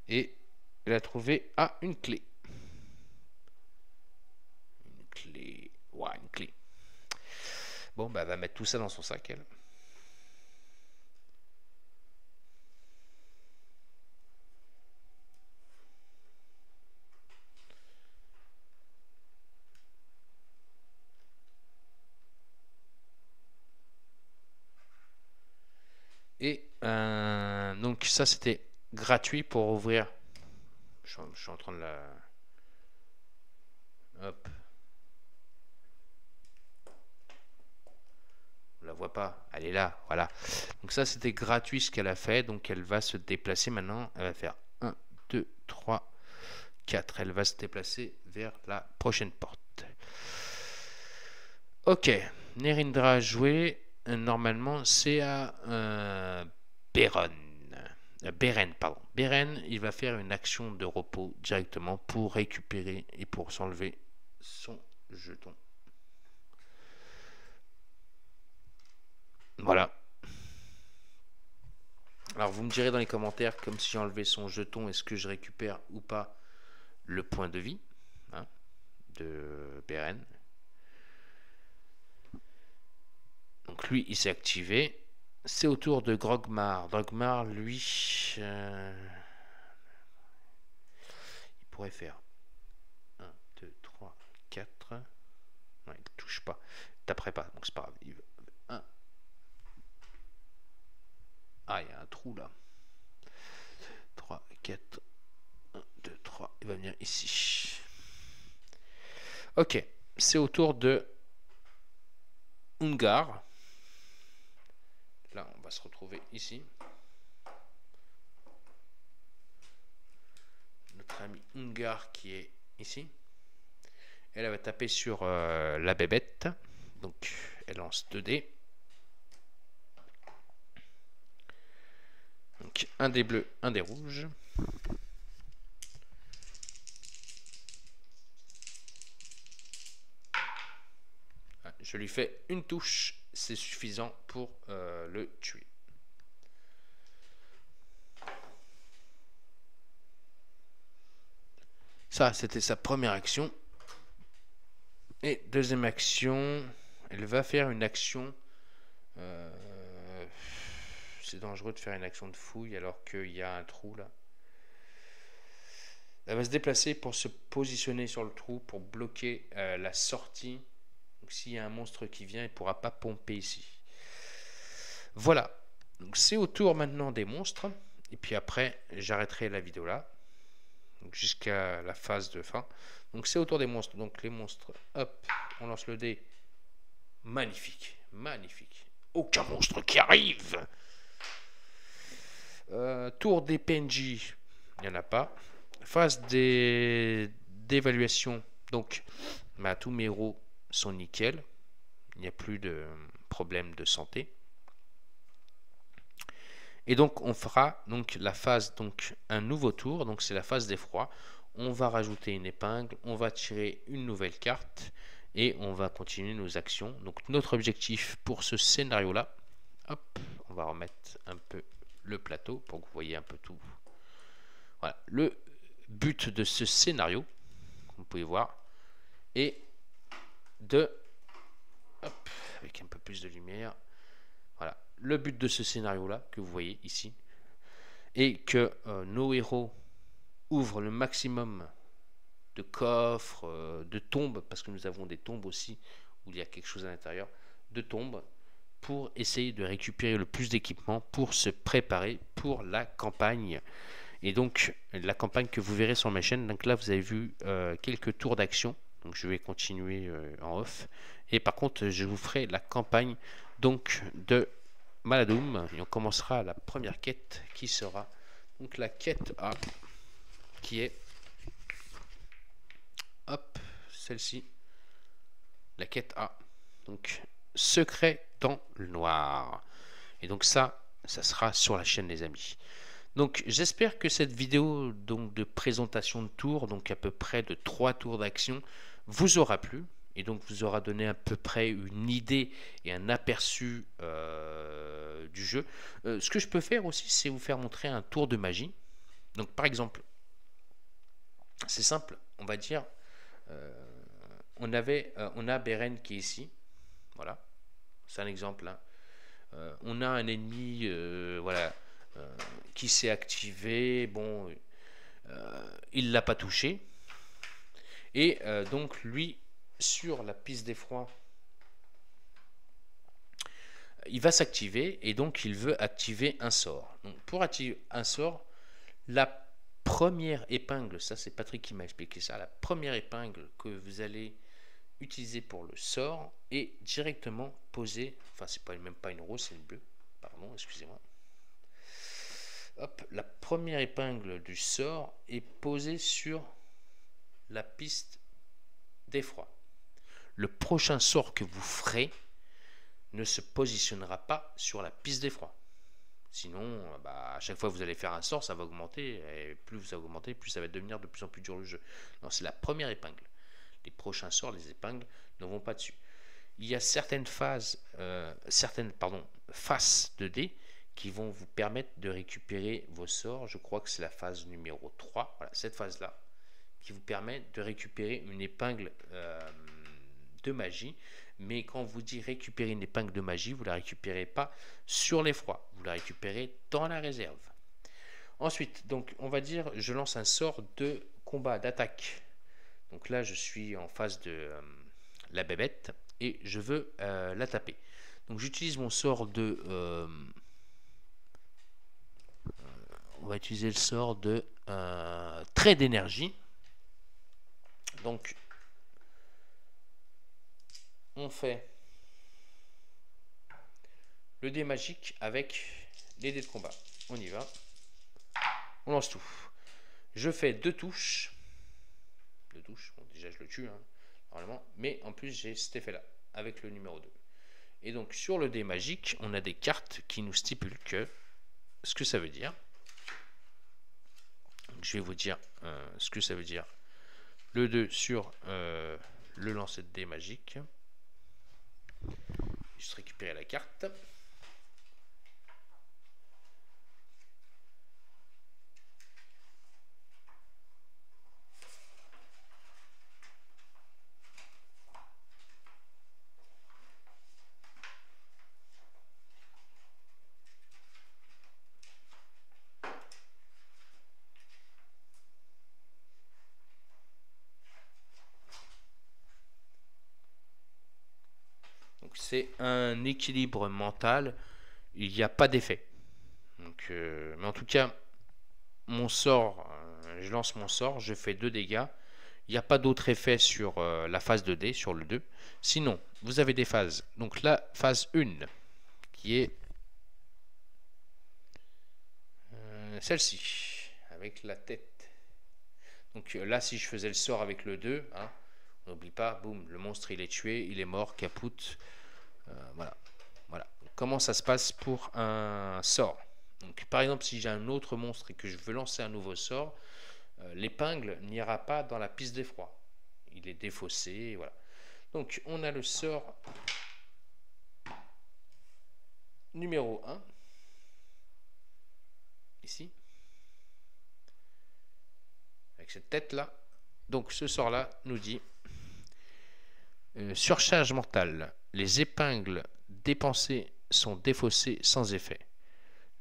Et elle a trouvé une clé. Une clé. Ouais, une clé. Bon, bah, elle va mettre tout ça dans son sac, elle. Et donc ça c'était gratuit pour ouvrir. Je suis en train de la... Hop. On la voit pas. Elle est là. Voilà. Donc ça c'était gratuit ce qu'elle a fait. Donc elle va se déplacer maintenant. Elle va faire 1, 2, 3, 4. Elle va se déplacer vers la prochaine porte. Ok. Nerindra a joué. Normalement c'est à Beren, pardon. Beren, il va faire une action de repos directement pour récupérer et pour s'enlever son jeton. Voilà. Alors vous me direz dans les commentaires, comme si j'ai enlevé son jeton, est-ce que je récupère ou pas le point de vie de Beren. Donc lui, il s'est activé. C'est au tour de Grogmar. Grogmar, lui, il pourrait faire 1, 2, 3, 4. Non, il ne touche touche pas, taperait pas, donc c'est pas grave. Ah, il y a un trou là. 3, 4, 1, 2, 3. Il va venir ici. Ok, c'est au tour de Ungar. Là, on va se retrouver ici. Notre ami Ungar qui est ici. Elle va taper sur la bébête. Donc, elle lance 2 dés. Donc, un dé bleu, un dé rouge. Je lui fais une touche, c'est suffisant pour le tuer. Ça, c'était sa première action. Et deuxième action, elle va faire une action... c'est dangereux de faire une action de fouille alors qu'il y a un trou là. Elle va se déplacer pour se positionner sur le trou pour bloquer la sortie. Donc s'il y a un monstre qui vient, il ne pourra pas pomper ici. Voilà. Donc c'est au tour maintenant des monstres. Et puis après, j'arrêterai la vidéo là. Jusqu'à la phase de fin. Donc c'est au tour des monstres. Donc les monstres, hop, on lance le dé. Magnifique, magnifique. Aucun monstre qui arrive. Tour des PNJ, il n'y en a pas. Phase d'évaluation, donc tous mes héros sont nickel. Il n'y a plus de problème de santé. Et donc on fera donc la phase, donc un nouveau tour, donc c'est la phase d'effroi. On va rajouter une épingle, on va tirer une nouvelle carte et on va continuer nos actions. Donc notre objectif pour ce scénario là, hop, on va remettre un peu le plateau pour que vous voyez un peu tout. Voilà, le but de ce scénario, vous pouvez voir, est de, hop, avec un peu plus de lumière, voilà, le but de ce scénario là que vous voyez ici est que nos héros ouvrent le maximum de coffres, de tombes, parce que nous avons des tombes aussi où il y a quelque chose à l'intérieur, de tombes, pour essayer de récupérer le plus d'équipements pour se préparer pour la campagne. Et donc la campagne que vous verrez sur ma chaîne. Donc là vous avez vu quelques tours d'action, donc je vais continuer en off, et par contre je vous ferai la campagne donc de Maladoum et on commencera la première quête qui sera donc la quête A, qui est, hop, celle-ci, la quête A, donc secret dans le noir. Et donc ça sera sur la chaîne les amis. Donc j'espère que cette vidéo donc de présentation de tours, donc à peu près de 3 tours d'action, vous aura plu et donc vous aura donné à peu près une idée et un aperçu du jeu. Ce que je peux faire aussi, c'est vous faire montrer un tour de magie. Donc par exemple, c'est simple, on va dire, on a Beren qui est ici, voilà, c'est un exemple, hein. On a un ennemi, voilà, qui s'est activé, bon, il l'a pas touché, et donc lui, sur la piste d'effroi, il va s'activer, et donc il veut activer un sort. Donc pour activer un sort, la première épingle, ça c'est Patrick qui m'a expliqué ça, la première épingle que vous allez utiliser pour le sort est directement posée, enfin c'est pas, même pas une rose, c'est une bleue, pardon, excusez-moi. Hop, la première épingle du sort est posée sur la piste d'effroi. Le prochain sort que vous ferez ne se positionnera pas sur la piste d'effroi. Sinon, à chaque fois que vous allez faire un sort, ça va augmenter, et plus vous augmentez, plus ça va devenir de plus en plus dur le jeu. Non, c'est la première épingle. Les prochains sorts, les épingles, ne vont pas dessus. Il y a certaines faces de dés qui vont vous permettre de récupérer vos sorts. Je crois que c'est la phase numéro 3, voilà, cette phase-là, qui vous permet de récupérer une épingle de magie. Mais quand on vous dit récupérer une épingle de magie, vous ne la récupérez pas sur l'effroi, vous la récupérez dans la réserve. Ensuite, donc, on va dire, je lance un sort de combat, d'attaque. Donc là, je suis en face de la bébête. et je veux la taper. Donc j'utilise mon sort de... on va utiliser le sort de trait d'énergie. Donc on fait le dé magique avec les dés de combat. On y va. On lance tout. Je fais 2 touches. 2 touches. Bon, déjà je le tue, hein, normalement. Mais en plus j'ai cet effet là avec le numéro 2. Et donc sur le dé magique, on a des cartes qui nous stipulent que ce que ça veut dire. Donc, je vais vous dire ce que ça veut dire. Le 2 sur le lancer de dé magique. Juste récupérer la carte. C'est un équilibre mental, il n'y a pas d'effet. Mais en tout cas, mon sort, je lance mon sort, je fais 2 dégâts. Il n'y a pas d'autre effet sur la phase de dé, sur le 2. Sinon, vous avez des phases. Donc la phase 1, qui est celle-ci, avec la tête. Donc là, si je faisais le sort avec le 2, hein, on n'oublie pas, boum, le monstre il est tué, il est mort, caput. Voilà. Comment ça se passe pour un sort. Donc, par exemple, si j'ai un autre monstre et que je veux lancer un nouveau sort, l'épingle n'ira pas dans la piste d'effroi. Il est défaussé, voilà. Donc, on a le sort numéro 1, ici, avec cette tête-là. Donc, ce sort-là nous dit surcharge mentale. Les épingles dépensées sont défaussées sans effet.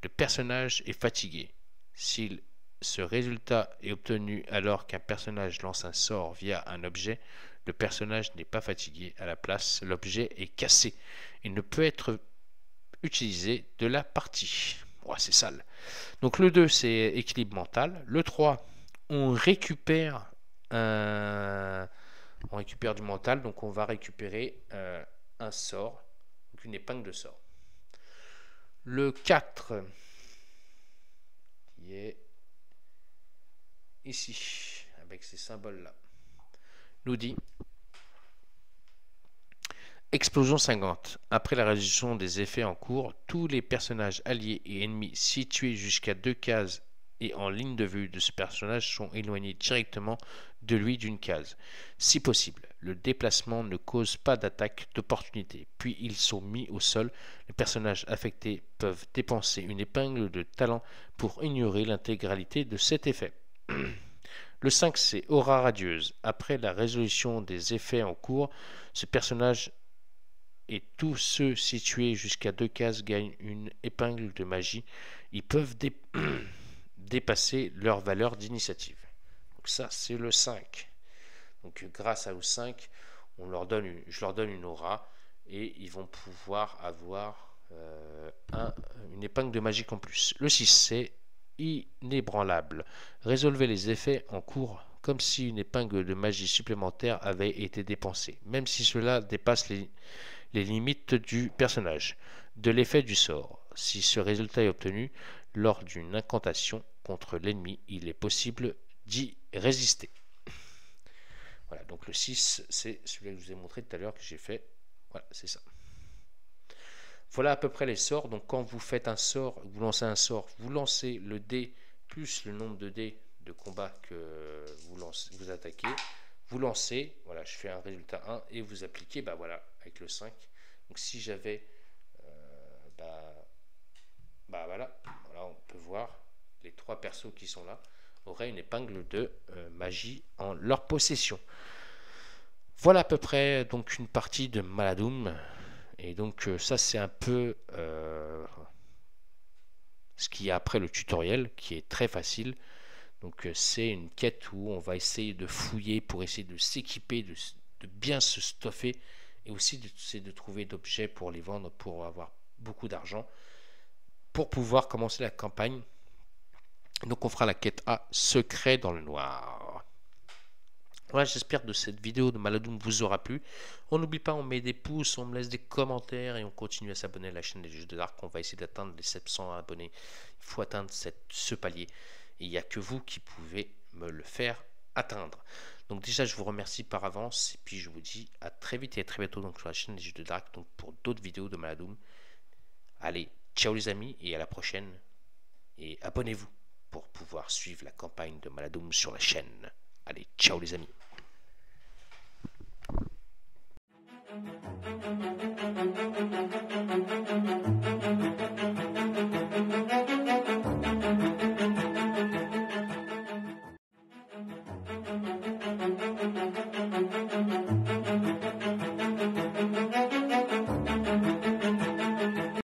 Le personnage est fatigué. Si ce résultat est obtenu alors qu'un personnage lance un sort via un objet, le personnage n'est pas fatigué. À la place, l'objet est cassé. Il ne peut être utilisé de la partie. Oh, c'est sale. Donc le 2, c'est équilibre mental. Le 3, on récupère du mental. Donc on va récupérer un sort, donc une épingle de sort. Le 4, qui est ici, avec ces symboles-là, nous dit explosion 50. Après la résolution des effets en cours, tous les personnages alliés et ennemis situés jusqu'à 2 cases et en ligne de vue de ce personnage sont éloignés directement de lui d'une case. Si possible, le déplacement ne cause pas d'attaque d'opportunité, puis ils sont mis au sol. Les personnages affectés peuvent dépenser une épingle de talent pour ignorer l'intégralité de cet effet. Le 5, c'est aura radieuse. Après la résolution des effets en cours, ce personnage et tous ceux situés jusqu'à 2 cases gagnent une épingle de magie. Ils peuvent dépasser leur valeur d'initiative. Donc ça, c'est le 5. Donc grâce au 5, je leur donne une aura et ils vont pouvoir avoir une épingle de magie en plus. Le 6, c'est inébranlable. Résolvez les effets en cours comme si une épingle de magie supplémentaire avait été dépensée, même si cela dépasse les limites du personnage, de l'effet du sort. Si ce résultat est obtenu lors d'une incantation contre l'ennemi, il est possible d'y résister. Voilà, donc le 6, c'est celui que je vous ai montré tout à l'heure que j'ai fait. Voilà, c'est ça. Voilà à peu près les sorts. Donc quand vous faites un sort, vous lancez un sort, vous lancez le dé plus le nombre de dés de combat que vous attaquez. Vous lancez, voilà, je fais un résultat 1 et vous appliquez, bah voilà, avec le 5. Donc si j'avais, voilà, on peut voir les 3 persos qui sont là auraient une épingle de magie en leur possession. Voilà à peu près donc une partie de Maladoum. Et donc ça c'est un peu ce qu'il y a après le tutoriel qui est très facile. Donc c'est une quête où on va essayer de fouiller pour essayer de s'équiper, de bien se stuffer et aussi c'est de trouver d'objets pour les vendre, pour avoir beaucoup d'argent, pour pouvoir commencer la campagne. Donc on fera la quête A, secret dans le noir. Voilà, j'espère que cette vidéo de Maladoum vous aura plu. On n'oublie pas, on met des pouces, on me laisse des commentaires et on continue à s'abonner à la chaîne des Jeux de Dark. On va essayer d'atteindre les 700 abonnés. Il faut atteindre ce palier. Et il n'y a que vous qui pouvez me le faire atteindre. Donc déjà, je vous remercie par avance. Et puis je vous dis à très vite et à très bientôt donc, sur la chaîne des Jeux de Dark. Donc pour d'autres vidéos de Maladoum. Allez, ciao les amis et à la prochaine. Et abonnez-vous pour pouvoir suivre la campagne de Maladoum sur la chaîne. Allez, ciao les amis.